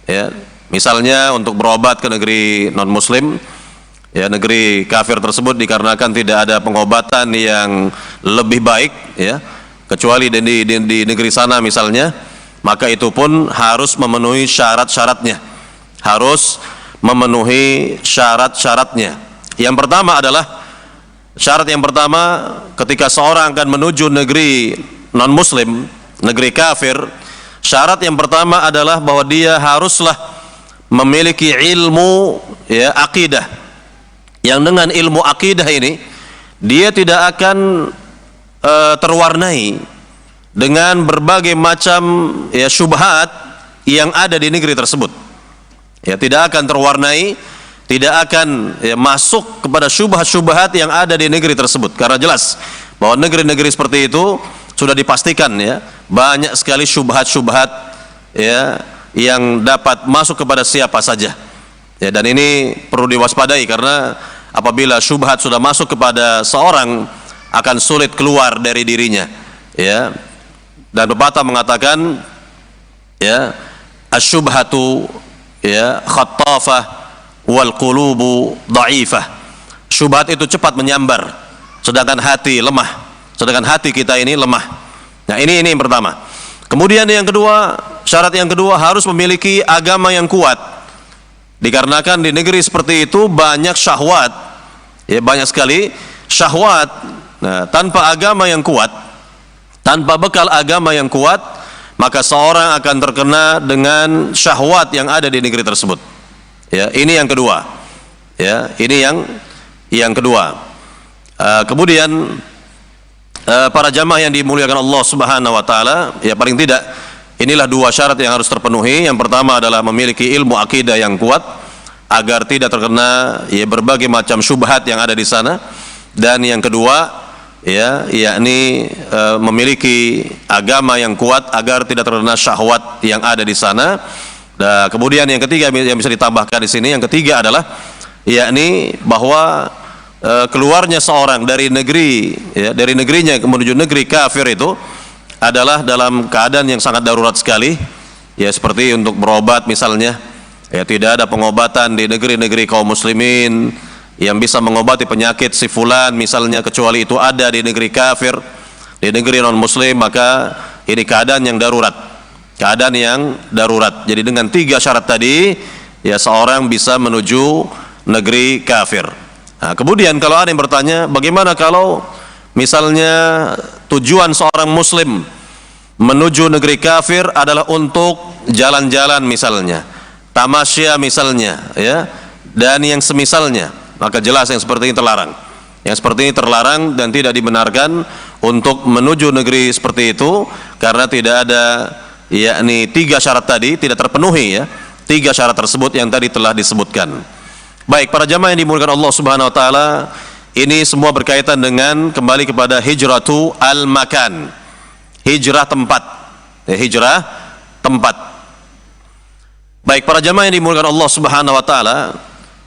ya, misalnya untuk berobat ke negeri non-muslim, ya, negeri kafir tersebut dikarenakan tidak ada pengobatan yang lebih baik, ya, kecuali di negeri sana misalnya, maka itu pun harus memenuhi syarat-syaratnya. Harus memenuhi syarat-syaratnya. Yang pertama adalah, syarat yang pertama ketika seorang akan menuju negeri non-muslim, negeri kafir, syarat yang pertama adalah bahwa dia haruslah memiliki ilmu, ya, akidah. Yang dengan ilmu akidah ini dia tidak akan terwarnai dengan berbagai macam, ya, syubhat yang ada di negeri tersebut. Ya, tidak akan terwarnai, tidak akan, ya, masuk kepada syubhat-syubhat yang ada di negeri tersebut, karena jelas bahwa negeri-negeri seperti itu sudah dipastikan, ya, banyak sekali syubhat-syubhat, ya, yang dapat masuk kepada siapa saja, ya, dan ini perlu diwaspadai karena apabila syubhat sudah masuk kepada seorang akan sulit keluar dari dirinya, ya. Dan pepatah mengatakan, ya, asyubhatu, ya, khattafah wal qulubu dha'ifah. Syubhat itu cepat menyambar, sedangkan hati lemah. Sedangkan hati kita ini lemah. Nah, ini yang pertama. Kemudian yang kedua, syarat yang kedua harus memiliki agama yang kuat. Dikarenakan di negeri seperti itu banyak syahwat, ya, banyak sekali syahwat. Nah, tanpa agama yang kuat, tanpa bekal agama yang kuat, maka seorang akan terkena dengan syahwat yang ada di negeri tersebut. Ya, ini yang kedua. Ya, ini yang kedua. Kemudian para jamaah yang dimuliakan Allah Subhanahu wa taala, ya, paling tidak inilah dua syarat yang harus terpenuhi. Yang pertama adalah memiliki ilmu akidah yang kuat agar tidak terkena, ya, berbagai macam syubhat yang ada di sana. Dan yang kedua, ya, yakni memiliki agama yang kuat agar tidak terkena syahwat yang ada di sana. Dan kemudian yang ketiga yang bisa ditambahkan di sini, yang ketiga adalah yakni bahwa keluarnya seorang dari negeri, ya, dari negerinya menuju negeri kafir itu adalah dalam keadaan yang sangat darurat sekali, ya, seperti untuk berobat misalnya, ya, tidak ada pengobatan di negeri-negeri kaum muslimin yang bisa mengobati penyakit si fulan misalnya, kecuali itu ada di negeri kafir, di negeri non muslim, maka ini keadaan yang darurat, keadaan yang darurat. Jadi dengan tiga syarat tadi, ya, seorang bisa menuju negeri kafir. Nah, kemudian kalau ada yang bertanya, bagaimana kalau misalnya tujuan seorang muslim menuju negeri kafir adalah untuk jalan-jalan misalnya, tamasya misalnya, ya, dan yang semisalnya, maka jelas yang seperti ini terlarang. Yang seperti ini terlarang dan tidak dibenarkan untuk menuju negeri seperti itu, karena tidak ada, yakni tiga syarat tadi tidak terpenuhi, ya, tiga syarat tersebut yang tadi telah disebutkan. Baik, para jamaah yang dimuliakan Allah Subhanahu wa taala, ini semua berkaitan dengan kembali kepada hijratu al-makan, hijrah tempat, ya, hijrah tempat. Baik, para jamaah yang dimuliakan Allah Subhanahu wa taala,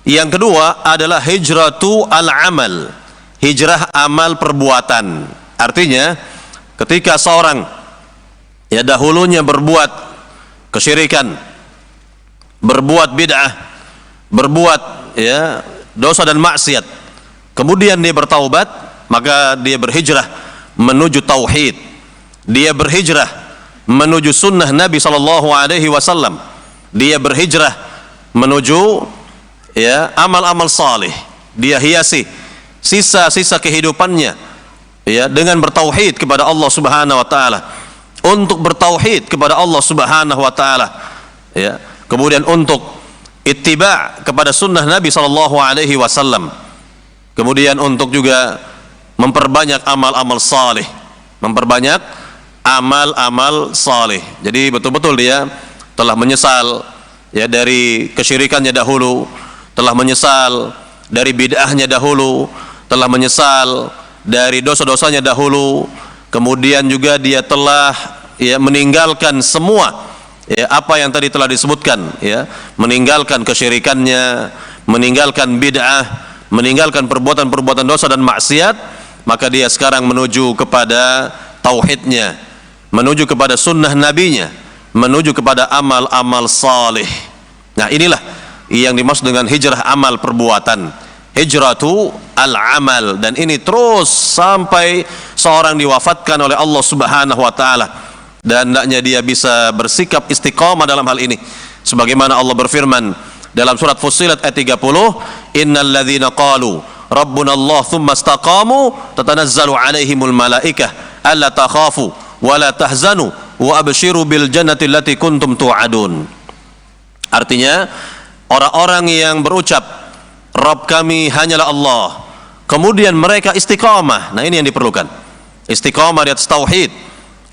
yang kedua adalah hijratu al-amal, hijrah amal perbuatan. Artinya ketika seorang, ya, dahulunya berbuat kesyirikan, berbuat bid'ah, berbuat, ya, dosa dan maksiat, kemudian dia bertaubat, maka dia berhijrah menuju tauhid, dia berhijrah menuju sunnah Nabi sallallahu alaihi wasallam, dia berhijrah menuju, ya, amal-amal salih, dia hiasi sisa-sisa kehidupannya, ya, dengan bertauhid kepada Allah Subhanahu wa taala, untuk bertauhid kepada Allah Subhanahu wa taala, ya, kemudian untuk ittiba' kepada sunnah Nabi sallallahu alaihi wasallam, kemudian untuk juga memperbanyak amal-amal salih, memperbanyak amal-amal salih. Jadi betul-betul dia telah menyesal, ya, dari kesyirikannya dahulu, telah menyesal dari bid'ahnya dahulu, telah menyesal dari dosa-dosanya dahulu, kemudian juga dia telah, ya, meninggalkan semua, ya, apa yang tadi telah disebutkan, ya, meninggalkan kesyirikannya, meninggalkan bid'ah, meninggalkan perbuatan-perbuatan dosa dan maksiat, maka dia sekarang menuju kepada tauhidnya, menuju kepada sunnah nabinya, menuju kepada amal-amal salih. Nah, inilah yang dimaksud dengan hijrah amal perbuatan, hijratu al-amal. Dan ini terus sampai seseorang diwafatkan oleh Allah Subhanahu wa taala, dan hendaknya dia bisa bersikap istiqamah dalam hal ini, sebagaimana Allah berfirman dalam surat Fussilat ayat 30, innal ladzina qalu rabbuna Allah tsumma istaqamu tatanazzalu alaihimul malaikah alla takhafu wa la tahzanu wa abshiru bil jannati allati kuntum tu'adun. Artinya, orang-orang yang berucap Rabb kami hanyalah Allah, kemudian mereka istiqamah. Nah, ini yang diperlukan. Istiqamah di atas tauhid.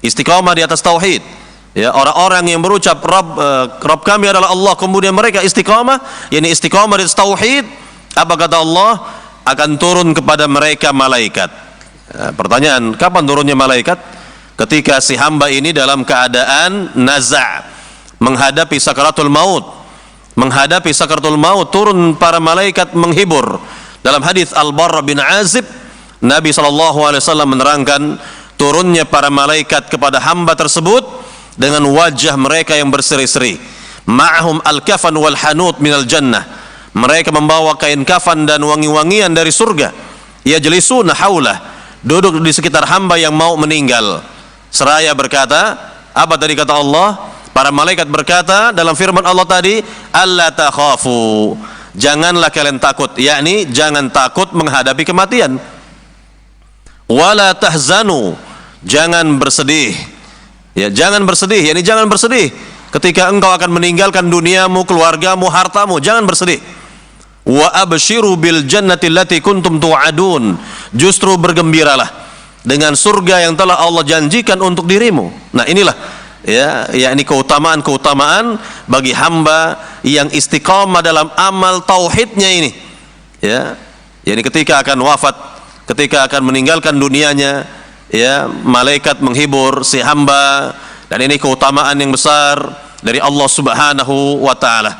Istiqamah di atas tauhid. Ya, orang-orang yang berucap Rabb kami adalah Allah, kemudian mereka istiqamah, yakni istiqamah di atas tauhid, apa kata Allah? Akan turun kepada mereka malaikat. Nah, pertanyaan, kapan turunnya malaikat? Ketika si hamba ini dalam keadaan naza', menghadapi sakaratul maut. Menghadapi sakaratul maut, turun para malaikat menghibur. Dalam hadis Al-Barra bin Azib, Nabi SAW menerangkan turunnya para malaikat kepada hamba tersebut dengan wajah mereka yang berseri-seri. Ma'ahum al-kafan wal hanut minal jannah. Mereka membawa kain kafan dan wangi-wangian dari surga. Yajlisuna haulah, duduk di sekitar hamba yang mau meninggal. Seraya berkata, apa tadi kata Allah? Para malaikat berkata dalam firman Allah tadi, alla takhafu, janganlah kalian takut, yakni jangan takut menghadapi kematian. Wala tahzanu, jangan bersedih. Ya, jangan bersedih, yakni jangan bersedih ketika engkau akan meninggalkan duniamu, keluargamu, hartamu, jangan bersedih. Wa abshiru bil jannati allati kuntum tu'adun, justru bergembiralah dengan surga yang telah Allah janjikan untuk dirimu. Nah, inilah ya, yakni keutamaan-keutamaan bagi hamba yang istiqamah dalam amal tauhidnya ini. Ya, yakni ketika akan wafat, ketika akan meninggalkan dunianya, ya, malaikat menghibur si hamba, dan ini keutamaan yang besar dari Allah Subhanahu wa taala.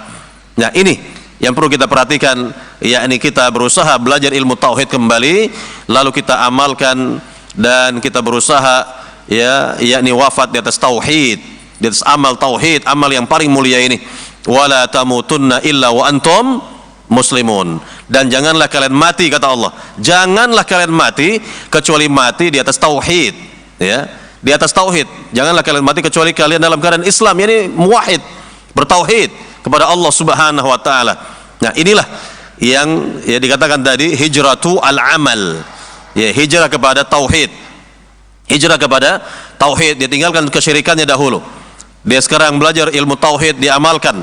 Nah, ini yang perlu kita perhatikan, yakni kita berusaha belajar ilmu tauhid kembali, lalu kita amalkan dan kita berusaha ya, yakni wafat di atas tauhid, di atas amal tauhid, amal yang paling mulia ini. Wala tamutunna illa wa antum muslimun, dan janganlah kalian mati, kata Allah, janganlah kalian mati kecuali mati di atas tauhid, ya, di atas tauhid. Janganlah kalian mati kecuali kalian dalam keadaan Islam, yakni muwahhid, bertauhid kepada Allah Subhanahu wa taala. Nah, inilah yang ya dikatakan tadi hijratu al-amal, ya, hijrah kepada tauhid. Hijrah kepada tauhid, dia tinggalkan kesyirikannya dahulu. Dia sekarang belajar ilmu tauhid, diamalkan,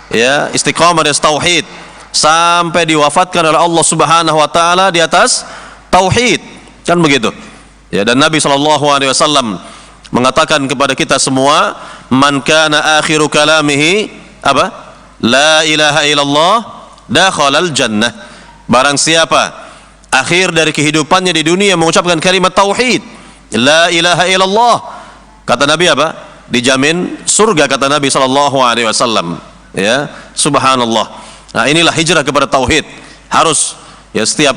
ya, istiqamah di atas tauhid sampai diwafatkan oleh Allah Subhanahu wa taala di atas tauhid. Kan begitu. Ya, dan Nabi SAW mengatakan kepada kita semua, man kana akhiru kalamihi apa? La ilaha illallah dakhalal jannah. Barang siapa akhir dari kehidupannya di dunia mengucapkan kalimat tauhid, la ilaha illallah, kata Nabi apa? Dijamin surga, kata Nabi SAW. Ya, subhanallah. Nah, inilah hijrah kepada tauhid. Harus ya, setiap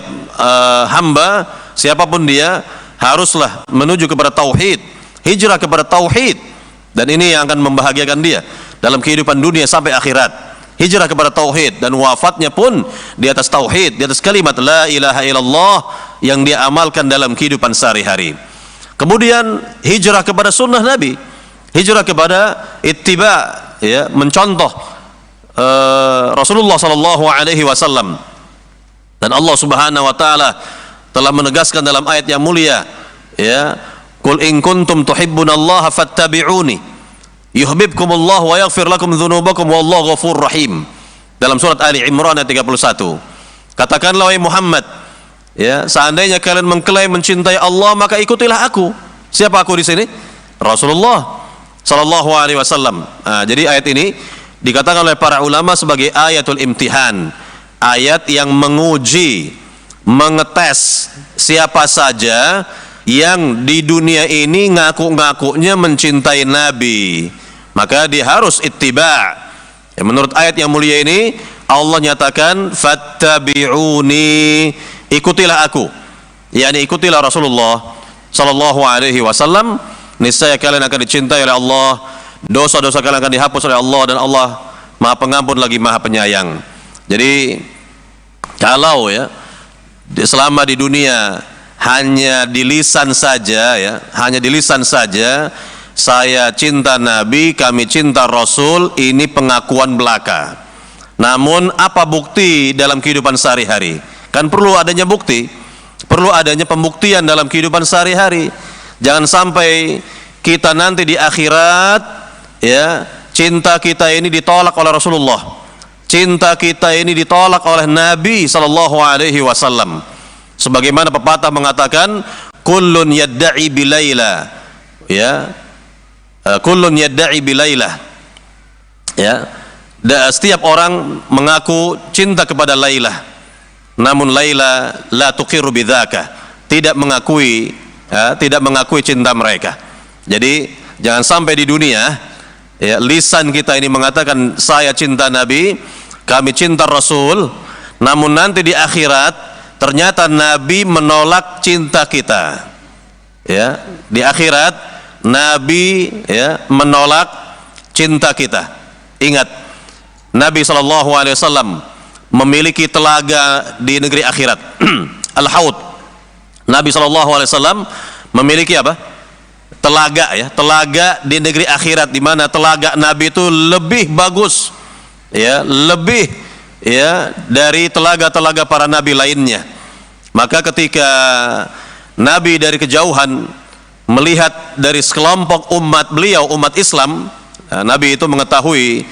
hamba siapapun dia haruslah menuju kepada tauhid, hijrah kepada tauhid, dan ini yang akan membahagiakan dia dalam kehidupan dunia sampai akhirat. Hijrah kepada tauhid, dan wafatnya pun di atas tauhid, di atas kalimat la ilaha illallah yang dia amalkan dalam kehidupan sehari-hari. Kemudian hijrah kepada sunnah Nabi, hijrah kepada ittiba, ya, mencontoh Rasulullah sallallahu alaihi wasallam. Dan Allah Subhanahu wa taala telah menegaskan dalam ayat yang mulia, ya, qul in kuntum tuhibbunallaha fattabi'uni yuhibbukumullah wa yaghfir lakum dzunubakum wallahu ghafurur rahim. Dalam surat Ali Imran ayat 31. Katakanlah wahai Muhammad, ya, seandainya kalian mengklaim mencintai Allah, maka ikutilah aku. Siapa aku di sini? Rasulullah sallallahu alaihi wasallam. Nah, jadi ayat ini dikatakan oleh para ulama sebagai ayatul imtihan, ayat yang menguji, mengetes siapa saja yang di dunia ini ngaku-ngakunya mencintai Nabi, maka dia harus ittiba. Ya, menurut ayat yang mulia ini Allah nyatakan fattabi'uni, ikutilah aku, yakni ikutilah Rasulullah sallallahu alaihi wasallam, niscaya kalian akan dicintai oleh Allah, dosa-dosa kalian akan dihapus oleh Allah, dan Allah Maha Pengampun lagi Maha Penyayang. Jadi kalau ya selama di dunia hanya di lisan saja, ya, hanya di lisan saja saya cinta Nabi, kami cinta Rasul, ini pengakuan belaka. Namun apa bukti dalam kehidupan sehari-hari? Kan perlu adanya bukti, perlu adanya pembuktian dalam kehidupan sehari-hari. Jangan sampai kita nanti di akhirat, ya, cinta kita ini ditolak oleh Rasulullah, cinta kita ini ditolak oleh Nabi sallallahu alaihi wasallam. Sebagaimana pepatah mengatakan, kullun yadda'i bilaila, ya, kullun yadda'i bilaila, ya, setiap orang mengaku cinta kepada Lailah, namun Laila la tuqiru bidzaka, tidak mengakui, ya, tidak mengakui cinta mereka. Jadi jangan sampai di dunia, ya, lisan kita ini mengatakan saya cinta Nabi, kami cinta Rasul, namun nanti di akhirat ternyata Nabi menolak cinta kita, ya, di akhirat Nabi, ya, menolak cinta kita. Ingat, Nabi SAW memiliki telaga di negeri akhirat, Al-Haud. Nabi SAW memiliki apa? Telaga, ya, telaga di negeri akhirat, di mana telaga Nabi itu lebih bagus, ya, lebih, ya, dari telaga-telaga para nabi lainnya. Maka ketika Nabi dari kejauhan melihat dari sekelompok umat beliau, umat Islam, Nabi itu mengetahui,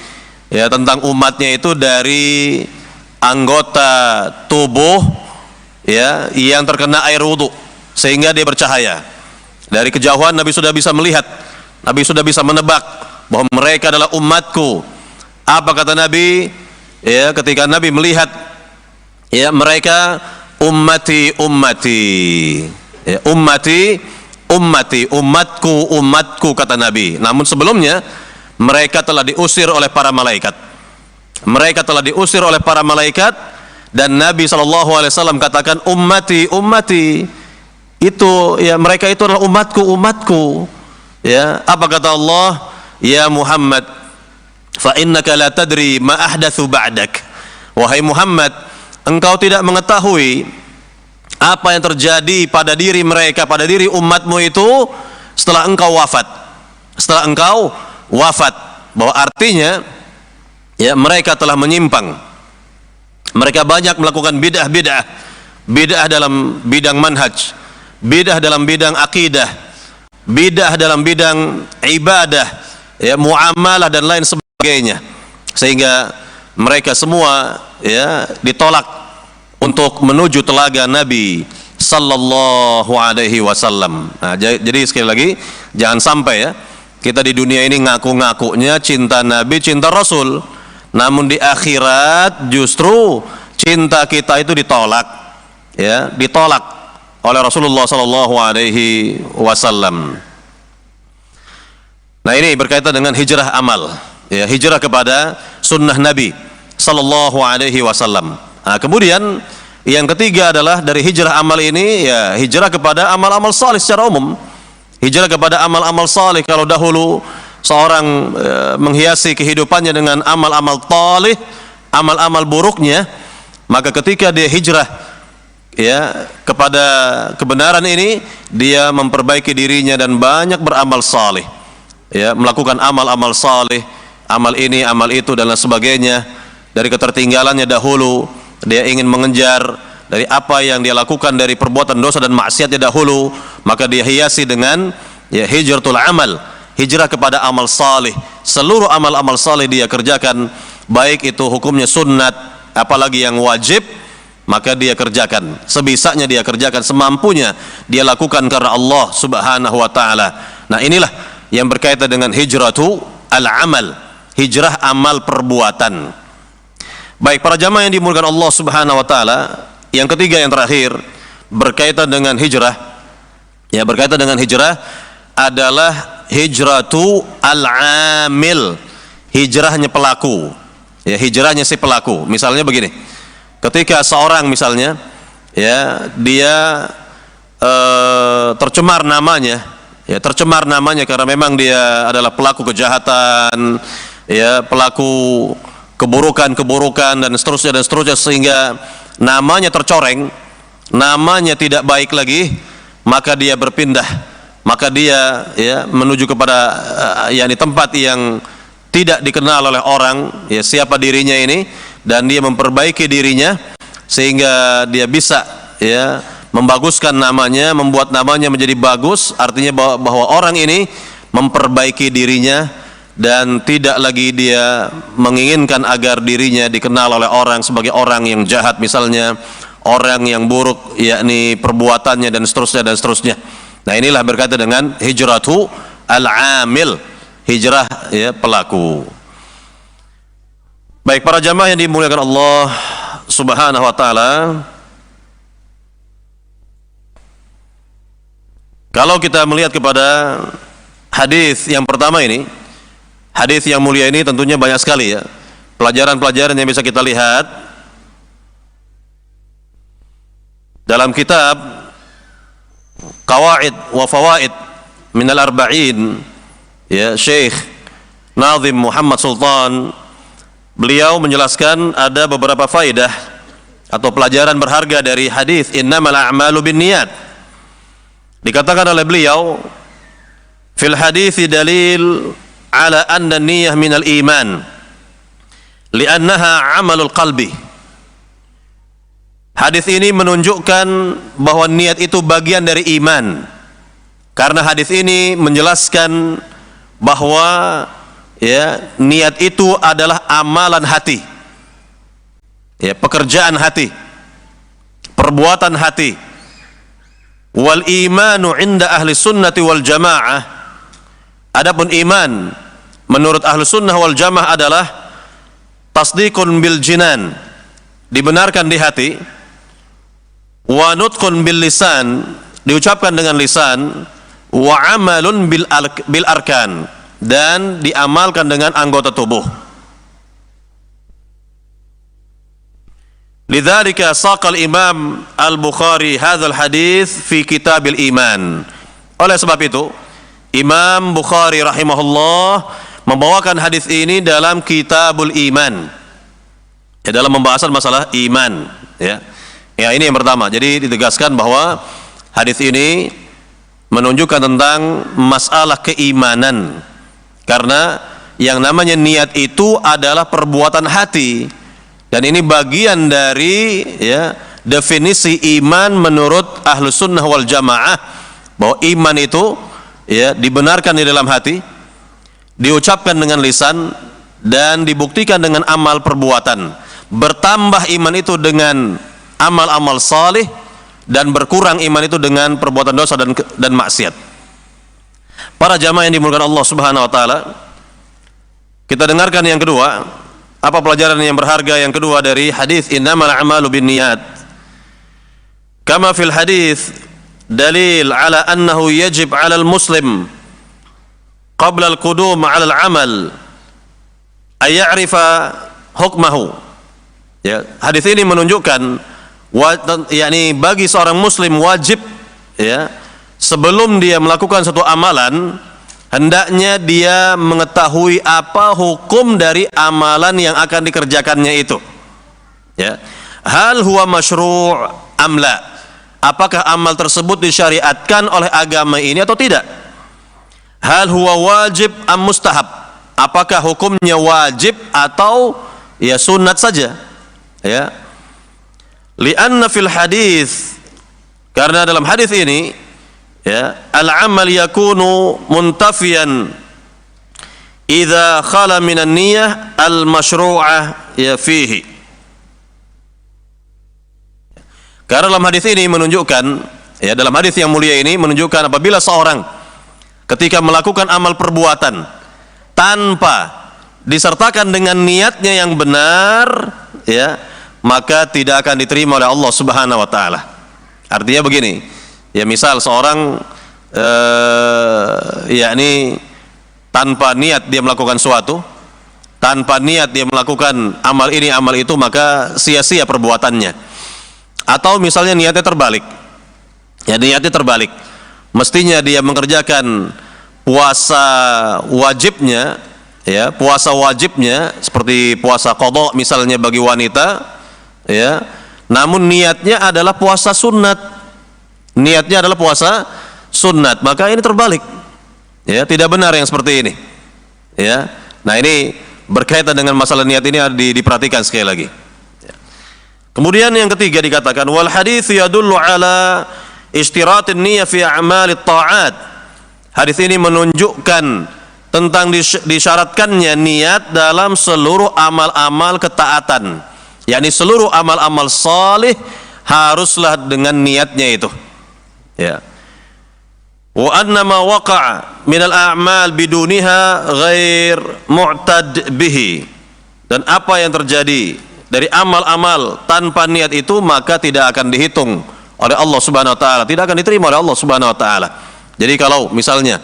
ya, tentang umatnya itu dari anggota tubuh, ya, yang terkena air wudhu sehingga dia bercahaya. Dari kejauhan Nabi sudah bisa melihat, Nabi sudah bisa menebak bahwa mereka adalah umatku. Apa kata Nabi? Ya, ketika Nabi melihat, ya, mereka, ummati ummati, ya, ummati ummati, umatku umatku, kata Nabi. Namun sebelumnya mereka telah diusir oleh para malaikat. Mereka telah diusir oleh para malaikat, dan Nabi SAW katakan ummati ummati, itu, ya, mereka itu adalah umatku umatku. Ya, apa kata Allah? Ya Muhammad, fa innaka la tadri ma ahdatsu ba'dak. Wahai Muhammad, engkau tidak mengetahui apa yang terjadi pada diri mereka, pada diri umatmu itu setelah engkau wafat. Setelah engkau wafat, bahwa artinya, ya, mereka telah menyimpang. Mereka banyak melakukan bid'ah-bid'ah, bid'ah dalam bidang manhaj, bid'ah dalam bidang akidah, bid'ah dalam bidang ibadah, ya, muamalah dan lain sebagainya, sehingga mereka semua, ya, ditolak untuk menuju telaga Nabi sallallahu alaihi wasallam. Nah, jadi sekali lagi, jangan sampai, ya, kita di dunia ini ngaku-ngakunya cinta Nabi, cinta Rasul, namun di akhirat justru cinta kita itu ditolak, ya, ditolak oleh Rasulullah sallallahu alaihi wasallam. Nah, ini berkaitan dengan hijrah amal, ya, hijrah kepada sunnah Nabi sallallahu alaihi wasallam. Nah, kemudian yang ketiga adalah dari hijrah amal ini, ya, hijrah kepada amal-amal saleh secara umum. Hijrah kepada amal-amal saleh. Kalau dahulu seorang menghiasi kehidupannya dengan amal-amal talih, amal-amal buruknya, maka ketika dia hijrah, ya, kepada kebenaran ini, dia memperbaiki dirinya dan banyak beramal saleh, ya, melakukan amal-amal saleh, amal ini, amal itu, dan lain sebagainya. Dari ketertinggalannya dahulu, dia ingin mengejar dari apa yang dia lakukan dari perbuatan dosa dan maksiatnya dahulu, maka dia hiasi dengan, ya, hijratul amal, hijrah kepada amal saleh. Seluruh amal-amal saleh dia kerjakan, baik itu hukumnya sunnat, apalagi yang wajib, maka dia kerjakan sebisanya, dia kerjakan semampunya, dia lakukan karena Allah Subhanahu wa taala. Nah, inilah yang berkaitan dengan hijratu al-amal, hijrah amal perbuatan. Baik para jamaah yang dimuliakan Allah Subhanahu wa taala, yang ketiga, yang terakhir, berkaitan dengan hijrah, ya, berkaitan dengan hijrah adalah hijratu al-amil, hijrahnya pelaku, ya, hijrahnya si pelaku. Misalnya begini, ketika seorang misalnya, ya, dia tercemar namanya, ya, tercemar namanya karena memang dia adalah pelaku kejahatan, ya, pelaku keburukan-keburukan dan seterusnya, sehingga namanya tercoreng, namanya tidak baik lagi, maka dia berpindah, maka dia ya menuju kepada yakni tempat yang tidak dikenal oleh orang, ya siapa dirinya ini, dan dia memperbaiki dirinya sehingga dia bisa ya membaguskan namanya, membuat namanya menjadi bagus. Artinya bahwa orang ini memperbaiki dirinya dan tidak lagi dia menginginkan agar dirinya dikenal oleh orang sebagai orang yang jahat misalnya, orang yang buruk yakni perbuatannya dan seterusnya dan seterusnya. Nah, inilah berkaitan dengan hijratu al-amil, hijrah ya pelaku. Baik para jamaah yang dimuliakan Allah Subhanahu wa taala, kalau kita melihat kepada hadis yang pertama ini, hadis yang mulia ini tentunya banyak sekali ya pelajaran-pelajaran yang bisa kita lihat dalam kitab Qawaid wa Fawaid min al-Arba'in ya Syekh Nazim Muhammad Sultan. Beliau menjelaskan ada beberapa faedah atau pelajaran berharga dari hadis innamal a'malu binniyat. Dikatakan oleh beliau, fil hadithi dalil ala anna niyyah minal iman li'annaha amalul qalbi. Hadis ini menunjukkan bahwa niat itu bagian dari iman, karena hadis ini menjelaskan bahwa ya niat itu adalah amalan hati, ya pekerjaan hati, perbuatan hati. Wal imanu inda ahli sunnati wal jamaah, adapun iman menurut ahli sunnah wal jamaah adalah tasdiqun bil jinan, dibenarkan di hati, wa nutqun bil lisan, diucapkan dengan lisan, wa amalun bil arkan, dan diamalkan dengan anggota tubuh. Lidzalika saqal Imam Al-Bukhari hadzal hadis fi Kitabil Iman. Oleh sebab itu, Imam Bukhari rahimahullah membawakan hadis ini dalam Kitabul Iman. Ya, dalam pembahasan masalah iman, ya. Ya, ini yang pertama. Jadi ditegaskan bahwa hadis ini menunjukkan tentang masalah keimanan. Karena yang namanya niat itu adalah perbuatan hati. Dan ini bagian dari ya definisi iman menurut Ahlus Sunnah wal Jamaah, bahwa iman itu ya dibenarkan di dalam hati, diucapkan dengan lisan, dan dibuktikan dengan amal perbuatan. Bertambah iman itu dengan amal-amal salih, dan berkurang iman itu dengan perbuatan dosa dan maksiat. Para jamaah yang dimuliakan Allah Subhanahu wa taala, kita dengarkan yang kedua. Apa pelajaran yang berharga yang kedua dari hadis innamal a'malu binniyat? Kama fil hadis dalil ala annahu yajib 'ala al-muslim qabla al-qudum 'ala al-'amal ay ya'rifa hukmahu. Ya, hadis ini menunjukkan yakni bagi seorang muslim wajib ya sebelum dia melakukan satu amalan, hendaknya dia mengetahui apa hukum dari amalan yang akan dikerjakannya itu. Ya. Hal huwa masyru' am la? Apakah amal tersebut disyariatkan oleh agama ini atau tidak? Hal huwa wajib am mustahab? Apakah hukumnya wajib atau ya sunat saja? Ya. Li'anna fil hadis, karena dalam hadis ini ya al-amal yakunu muntafiyan idza khala minan niyyah al-masyru'ah ya fihi. Karena dalam hadis ini menunjukkan, ya dalam hadis yang mulia ini menunjukkan apabila seorang ketika melakukan amal perbuatan tanpa disertakan dengan niatnya yang benar, ya maka tidak akan diterima oleh Allah Subhanahu wa taala. Artinya begini, ya misal seorang yakni tanpa niat dia melakukan suatu, tanpa niat dia melakukan amal ini amal itu, maka sia-sia perbuatannya. Atau misalnya niatnya terbalik, ya niatnya terbalik, mestinya dia mengerjakan puasa wajibnya, ya puasa wajibnya seperti puasa qadha misalnya bagi wanita, ya namun niatnya adalah puasa sunat. Niatnya adalah puasa sunat, maka ini terbalik. Ya, tidak benar yang seperti ini. Ya. Nah, ini berkaitan dengan masalah niat ini diperhatikan sekali lagi. Ya. Kemudian yang ketiga dikatakan wal hadits yadullu ala ishtiratin niyyah fi a'malit ta'at. Hadis ini menunjukkan tentang disyaratkannya niat dalam seluruh amal-amal ketaatan. Yakni seluruh amal-amal salih haruslah dengan niatnya itu. Ya. Wa anna ma waqa'a min al-a'mal biduniha ghair mu'tad bihi. Dan apa yang terjadi dari amal-amal tanpa niat itu maka tidak akan dihitung oleh Allah Subhanahu wa taala, tidak akan diterima oleh Allah Subhanahu wa taala. Jadi kalau misalnya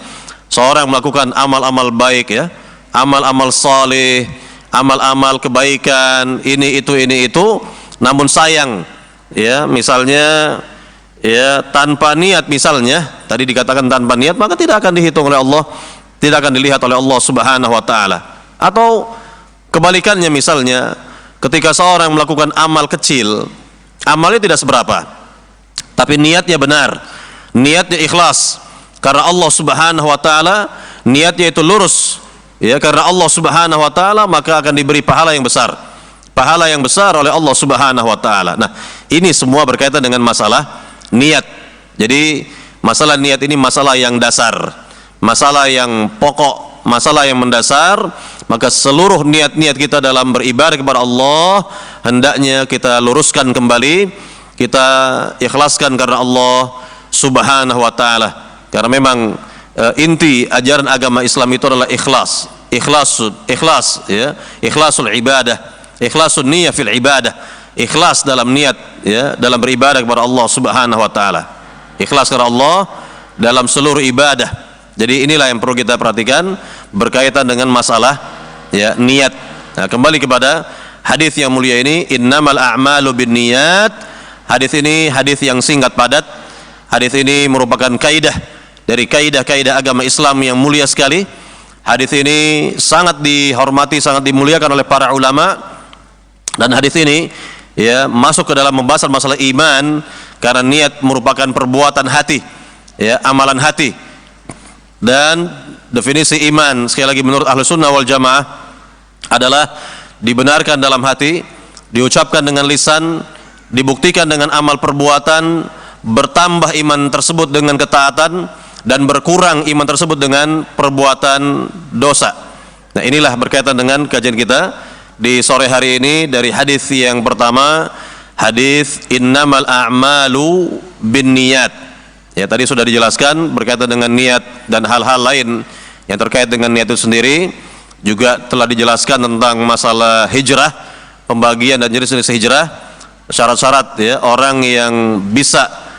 seorang melakukan amal-amal baik ya, amal-amal saleh, amal-amal kebaikan, ini itu, namun sayang ya, misalnya ya tanpa niat, misalnya tadi dikatakan tanpa niat, maka tidak akan dihitung oleh Allah, tidak akan dilihat oleh Allah Subhanahu wa taala. Atau kebalikannya, misalnya ketika seorang melakukan amal kecil, amalnya tidak seberapa, tapi niatnya benar, niatnya ikhlas karena Allah Subhanahu wa taala, niatnya itu lurus ya karena Allah Subhanahu wa taala, maka akan diberi pahala yang besar. Pahala yang besar oleh Allah Subhanahu wa taala. Nah, ini semua berkaitan dengan masalah niat. Jadi masalah niat ini masalah yang dasar, masalah yang pokok, masalah yang mendasar. Maka seluruh niat-niat kita dalam beribadah kepada Allah hendaknya kita luruskan kembali, kita ikhlaskan karena Allah Subhanahu wa taala. Karena memang inti ajaran agama Islam itu adalah ikhlas, ikhlas ya, ikhlasul ibadah, ikhlasun niyyah fil ibadah, ikhlas dalam niat ya, dalam beribadah kepada Allah Subhanahu wa taala. Ikhlas karena Allah dalam seluruh ibadah. Jadi inilah yang perlu kita perhatikan berkaitan dengan masalah ya niat. Nah, kembali kepada hadis yang mulia ini, innamal a'malu binniyat. Hadis ini hadis yang singkat padat. Hadis ini merupakan kaidah dari kaidah-kaidah agama Islam yang mulia sekali. Hadis ini sangat dihormati, sangat dimuliakan oleh para ulama. Dan hadis ini ya masuk ke dalam pembahasan masalah iman karena niat merupakan perbuatan hati, ya, amalan hati. Dan definisi iman sekali lagi menurut Ahlus Sunnah wal Jamaah adalah dibenarkan dalam hati, diucapkan dengan lisan, dibuktikan dengan amal perbuatan, bertambah iman tersebut dengan ketaatan, dan berkurang iman tersebut dengan perbuatan dosa. Nah, inilah berkaitan dengan kajian kita di sore hari ini dari hadis yang pertama, hadis innamal a'malu binniyat. Ya, tadi sudah dijelaskan berkaitan dengan niat dan hal-hal lain yang terkait dengan niat itu sendiri. Juga telah dijelaskan tentang masalah hijrah, pembagian dan jenis-jenis hijrah, syarat-syarat ya orang yang bisa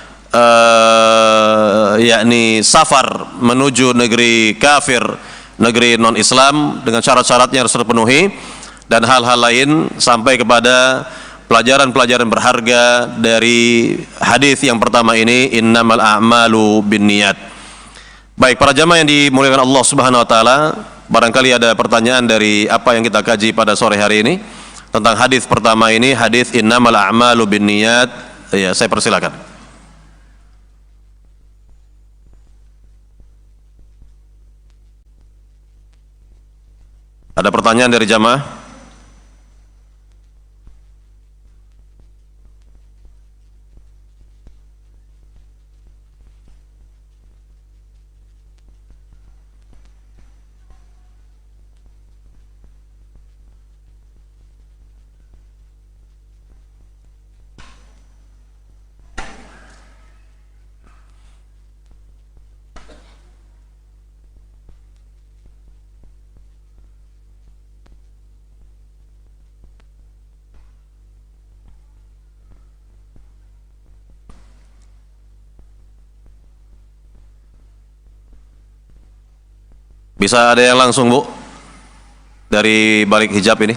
yakni safar menuju negeri kafir, negeri non-Islam dengan syarat-syaratnya harus terpenuhi, dan hal-hal lain sampai kepada pelajaran-pelajaran berharga dari hadis yang pertama ini, innamal a'malu binniyat. Baik, para jamaah yang dimuliakan Allah Subhanahu wa taala, barangkali ada pertanyaan dari apa yang kita kaji pada sore hari ini tentang hadis pertama ini, hadis innamal a'malu binniyat. Ya, saya persilakan. Ada pertanyaan dari jamaah? Bisa ada yang langsung, Bu, dari balik hijab ini?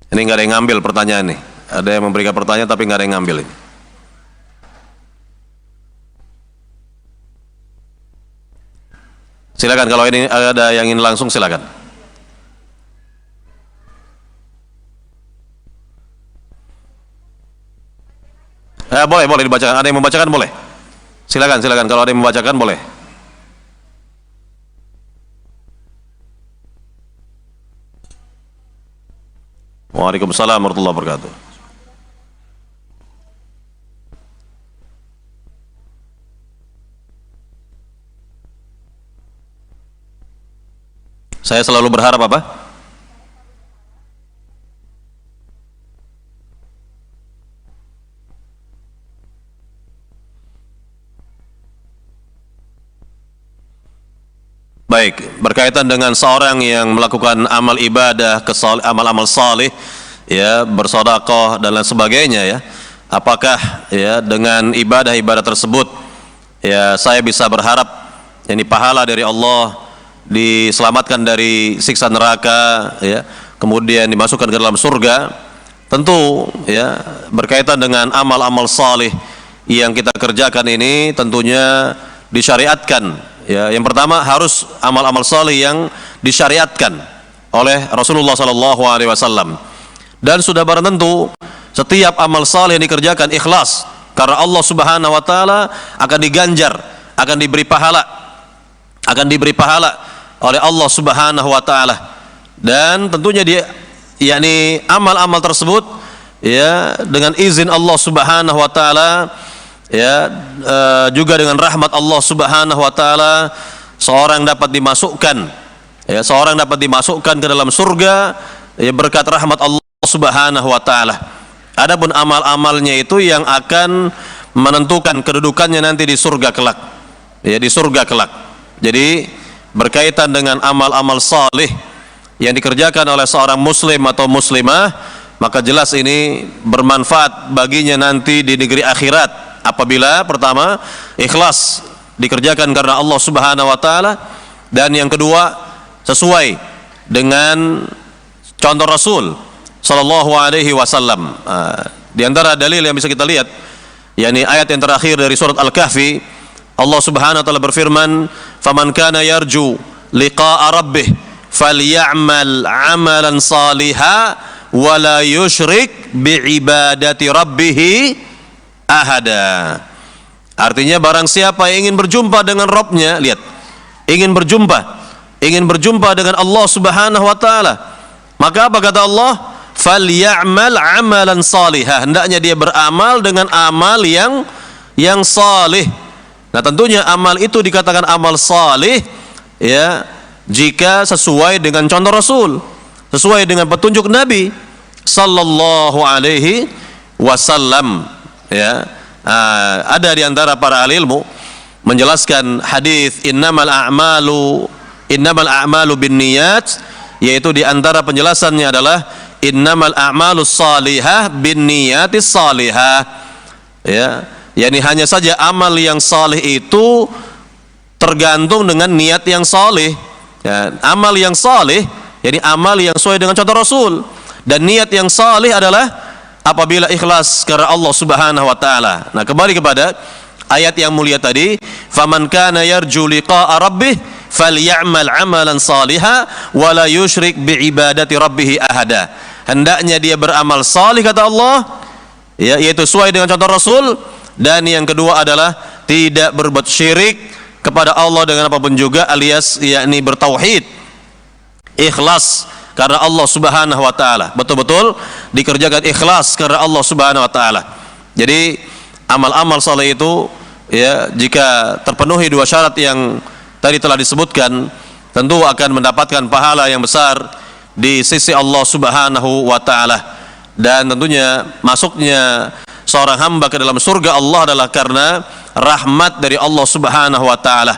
Ini nggak ada yang ngambil pertanyaan nih. Ada yang memberikan pertanyaan tapi nggak ada yang ngambil ini. Silakan, kalau ini ada yang ingin langsung silakan. Boleh, boleh dibacakan. Ada yang membacakan boleh. Silakan, silakan. Kalau ada yang membacakan boleh. Waalaikumsalam warahmatullahi wabarakatuh. Saya selalu berharap apa? Baik, berkaitan dengan seorang yang melakukan amal ibadah, amal-amal salih, ya, bersedekah dan lain sebagainya, ya. Apakah ya dengan ibadah-ibadah tersebut ya saya bisa berharap ini pahala dari Allah, diselamatkan dari siksa neraka, ya, kemudian dimasukkan ke dalam surga? Tentu ya berkaitan dengan amal-amal salih yang kita kerjakan ini tentunya disyariatkan. Ya, yang pertama harus amal-amal saleh yang disyariatkan oleh Rasulullah SAW. Dan sudah barang tentu setiap amal saleh yang dikerjakan ikhlas karena Allah Subhanahu Wa Taala akan diganjar, akan diberi pahala oleh Allah Subhanahu Wa Taala. Dan tentunya dia, yakni amal-amal tersebut, ya, dengan izin Allah Subhanahu Wa Taala, ya, juga dengan rahmat Allah Subhanahu Wa Taala, seorang dapat dimasukkan ke dalam surga, ya, berkat rahmat Allah Subhanahu Wa Taala. Adapun amal-amalnya itu yang akan menentukan kedudukannya nanti di surga kelak, ya, di surga kelak. Jadi berkaitan dengan amal-amal salih yang dikerjakan oleh seorang muslim atau muslimah, maka jelas ini bermanfaat baginya nanti di negeri akhirat. Apabila pertama ikhlas dikerjakan karena Allah Subhanahu Wa Taala, dan yang kedua sesuai dengan contoh Rasul Sallallahu Alaihi Wasallam. Di antara dalil yang bisa kita lihat, yakni ayat yang terakhir dari surat Al-Kahfi, Allah Subhanahu Wa Taala berfirman, "Faman kana yarju liqa'a rabbih falyamal 'amalan salihan wa la yusyrik bi'ibadati rabbih ahada." Artinya barang siapa yang ingin berjumpa dengan Rabbnya, lihat, ingin berjumpa dengan Allah Subhanahu Wa Taala, maka apa kata Allah? Falyamal amalan salihah, hendaknya dia beramal dengan amal yang salih. Nah, tentunya amal itu dikatakan amal salih, ya, jika sesuai dengan contoh Rasul, sesuai dengan petunjuk Nabi Sallallahu Alaihi Wasallam. Ya, ada di antara para ahli ilmu menjelaskan hadis innamal a'malu binniyat, yaitu di antara penjelasannya adalah innamal a'malu salihah binniyatis salihah. Ya, yakni hanya saja amal yang salih itu tergantung dengan niat yang salih. Ya, amal yang salih yakni amal yang sesuai dengan contoh Rasul, dan niat yang salih adalah apabila ikhlas karena Allah Subhanahu Wa Taala. Nah, kembali kepada ayat yang mulia tadi, faman kana yarju liqa'a rabbih falyamal 'amalan salihan wa la yusyrik bi'ibadati rabbih ahada. Hendaknya dia beramal salih kata Allah, ya, yaitu sesuai dengan contoh Rasul, dan yang kedua adalah tidak berbuat syirik kepada Allah dengan apapun juga, alias yakni bertauhid, ikhlas karena Allah Subhanahu Wa Taala, betul-betul dikerjakan ikhlas karena Allah Subhanahu Wa Taala. Jadi amal-amal saleh itu, ya, jika terpenuhi dua syarat yang tadi telah disebutkan, tentu akan mendapatkan pahala yang besar di sisi Allah Subhanahu Wa Taala. Dan tentunya masuknya seorang hamba ke dalam surga Allah adalah karena rahmat dari Allah Subhanahu Wa Taala.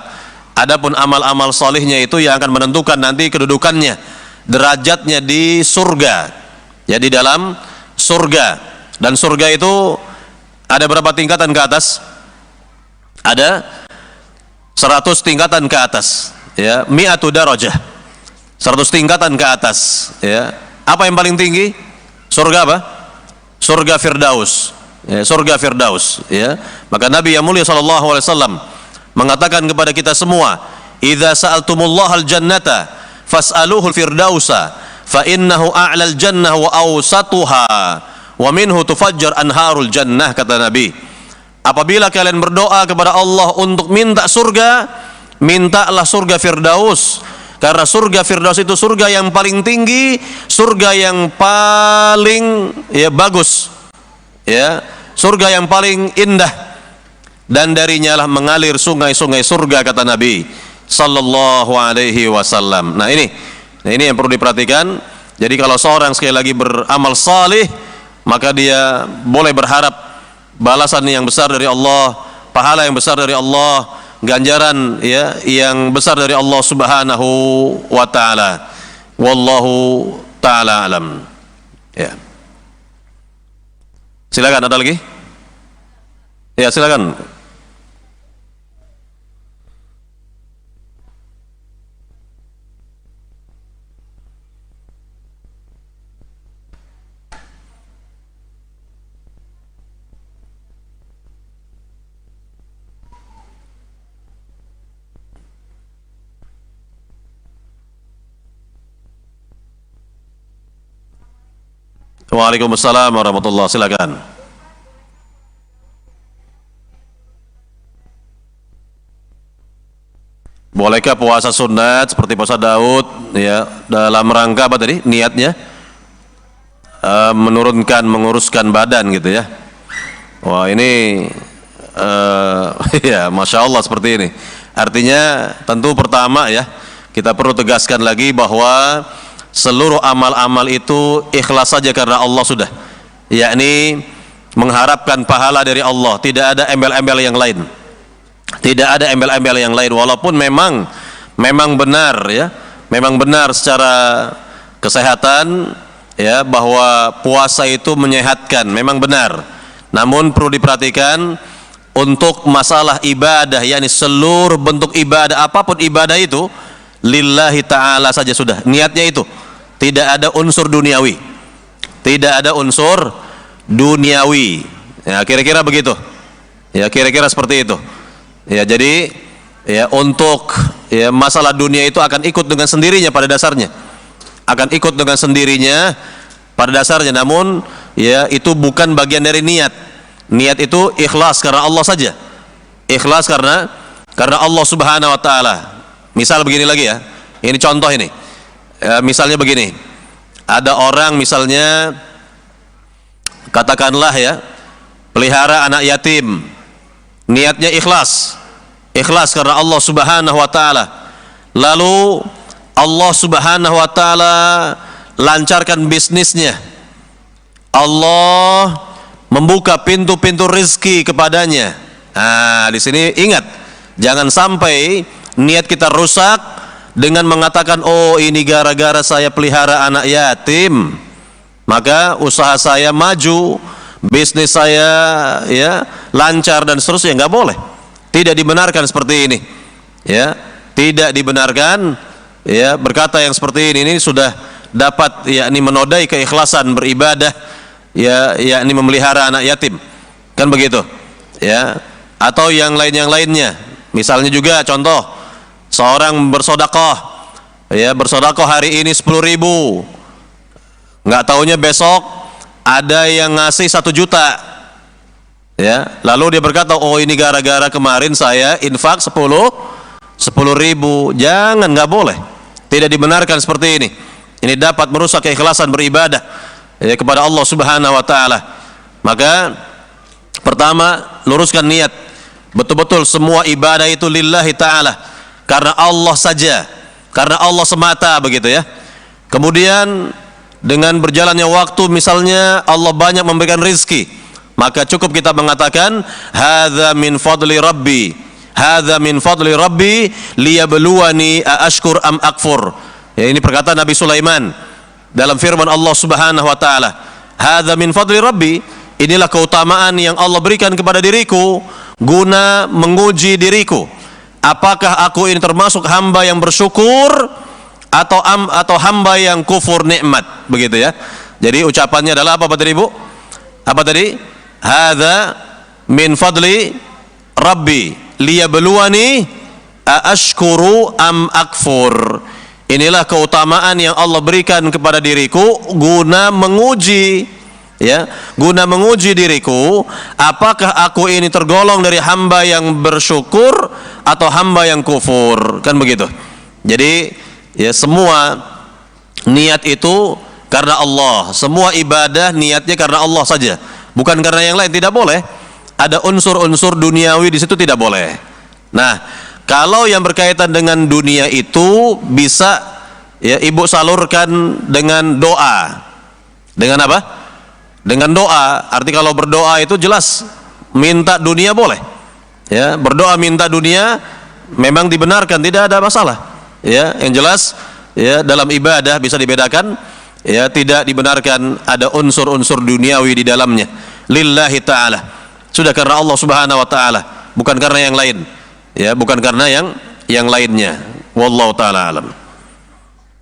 Adapun amal-amal salihnya itu yang akan menentukan nanti kedudukannya, derajatnya di surga, ya, di dalam surga. Dan surga itu ada berapa tingkatan ke atas? Ada 100 tingkatan ke atas, ya, mi'atu darajah, 100 tingkatan ke atas, ya. Apa yang paling tinggi? Surga apa? Surga Firdaus, ya, surga Firdaus, ya. Maka Nabi yang mulia sallallahu alaihi wasallam mengatakan kepada kita semua, idza sa'altumullahal jannata fas'aluhul firdausa fa innahu a'lal jannah wa awsatuha wa minhu tufajjar anharul jannah, kata Nabi. Apabila kalian berdoa kepada Allah untuk minta surga, mintalah surga Firdaus, karena surga Firdaus itu surga yang paling tinggi, surga yang paling bagus, surga yang paling indah, dan darinya lah mengalir sungai-sungai surga, kata Nabi sallallahu alaihi wasallam. Nah ini yang perlu diperhatikan. Jadi kalau seorang sekali lagi beramal salih, maka dia boleh berharap balasan yang besar dari Allah, pahala yang besar dari Allah, ganjaran yang besar dari Allah Subhanahu wa taala. Wallahu taala alam. Ya. Silakan, ada lagi? Ya, silakan. Waalaikumsalam warahmatullahi wabarakatuh. Silakan. Bolehkah puasa sunat seperti puasa Daud dalam rangka apa tadi niatnya? Menguruskan badan gitu ya. Wah ini ya Masya Allah seperti ini. Artinya tentu pertama kita perlu tegaskan lagi bahwa seluruh amal-amal itu ikhlas saja karena Allah sudah, yakni mengharapkan pahala dari Allah, tidak ada embel-embel yang lain, tidak ada embel-embel yang lain. Walaupun memang benar memang benar secara kesehatan bahwa puasa itu menyehatkan, memang benar. Namun perlu diperhatikan untuk masalah ibadah, yakni seluruh bentuk ibadah, apapun ibadah itu lillahi ta'ala saja sudah, niatnya itu tidak ada unsur duniawi, tidak ada unsur duniawi, kira-kira begitu, kira-kira seperti itu, jadi untuk masalah dunia itu akan ikut dengan sendirinya pada dasarnya, akan ikut dengan sendirinya pada dasarnya. Namun itu bukan bagian dari niat. Niat itu ikhlas karena Allah saja, ikhlas karena Allah Subhanahu wa taala. Misal begini lagi ini contoh ini. Misalnya begini, ada orang misalnya katakanlah pelihara anak yatim, niatnya ikhlas karena Allah Subhanahu wa taala. Lalu Allah Subhanahu wa taala lancarkan bisnisnya, Allah membuka pintu-pintu rezeki kepadanya. Nah, di sini ingat, jangan sampai niat kita rusak dengan mengatakan, oh ini gara-gara saya pelihara anak yatim, maka usaha saya maju, bisnis saya lancar dan seterusnya. Nggak boleh, tidak dibenarkan seperti ini, tidak dibenarkan. Berkata yang seperti ini sudah dapat yakni menodai keikhlasan beribadah, yakni memelihara anak yatim, kan begitu, atau yang lainnya. Misalnya juga contoh, seorang bersedekah hari ini 10.000, nggak taunya besok ada yang ngasih 1 juta, lalu dia berkata, oh ini gara-gara kemarin saya infak 10.000. Jangan, nggak boleh, tidak dibenarkan seperti ini. Ini dapat merusak keikhlasan beribadah kepada Allah Subhanahu wa taala. Maka pertama, luruskan niat, betul-betul semua ibadah itu lillahi ta'ala, karena Allah saja, karena Allah semata, begitu ya. Kemudian dengan berjalannya waktu, misalnya Allah banyak memberikan rizki, maka cukup kita mengatakan hadza min fadli rabbi, hadza min fadli rabbi liyabluwani aashkur am akfur. Ini perkataan Nabi Sulaiman dalam firman Allah Subhanahu wa taala, hadza min fadli rabbi, inilah keutamaan yang Allah berikan kepada diriku guna menguji diriku, apakah aku ini termasuk hamba yang bersyukur atau hamba yang kufur nikmat, begitu ya. Jadi ucapannya adalah apa tadi Ibu? Apa tadi? Hadza min fadli rabbi liyabluwani aashkuru am akfur. Inilah keutamaan yang Allah berikan kepada diriku guna menguji ya, guna menguji diriku, apakah aku ini tergolong dari hamba yang bersyukur atau hamba yang kufur, kan begitu. Jadi ya, semua niat itu karena Allah, semua ibadah niatnya karena Allah saja, bukan karena yang lain. Tidak boleh ada unsur-unsur duniawi di situ, tidak boleh. Nah, kalau yang berkaitan dengan dunia itu bisa ya ibu salurkan dengan doa. Dengan apa? Dengan doa. Arti kalau berdoa itu jelas minta dunia boleh. Ya, berdoa minta dunia memang dibenarkan, tidak ada masalah. Ya, yang jelas ya dalam ibadah bisa dibedakan, ya tidak dibenarkan ada unsur-unsur duniawi di dalamnya. Lillahi ta'ala. Sudah karena Allah Subhanahu wa taala, bukan karena yang lain. Ya, bukan karena yang lainnya. Wallahu taala alam.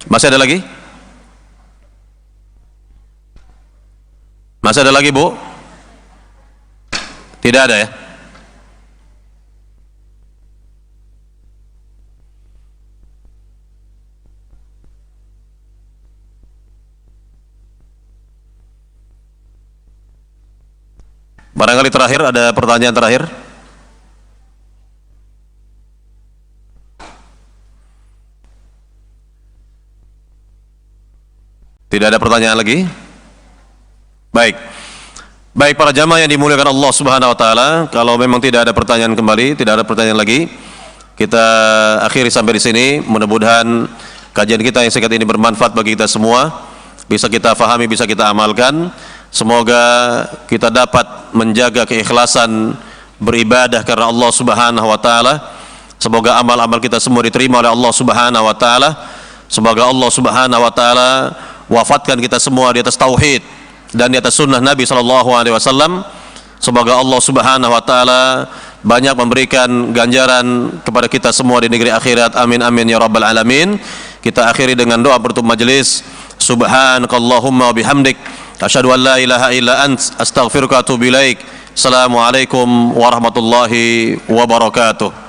Masih ada lagi? Masih ada lagi, Bu? Tidak ada ya? Barangkali terakhir, ada pertanyaan terakhir? Tidak ada pertanyaan lagi? Baik. Baik para jamaah yang dimuliakan Allah Subhanahu wa taala, kalau memang tidak ada pertanyaan kembali, tidak ada pertanyaan lagi, kita akhiri sampai di sini. Mudah-mudahan kajian kita yang singkat ini bermanfaat bagi kita semua, bisa kita fahami, bisa kita amalkan. Semoga kita dapat menjaga keikhlasan beribadah karena Allah Subhanahu wa taala. Semoga amal-amal kita semua diterima oleh Allah Subhanahu wa taala. Semoga Allah Subhanahu wa taala wafatkan kita semua di atas tauhid dan di atas sunnah Nabi SAW. Semoga Allah Subhanahu wa taala banyak memberikan ganjaran kepada kita semua di negeri akhirat. Amin amin ya rabbal alamin. Kita akhiri dengan doa penutup majelis. Subhanakallahumma wa bihamdik, asyhadu an la ilaha illa ant, astaghfiruka wa atubu ilaik. Assalamualaikum warahmatullahi wabarakatuh.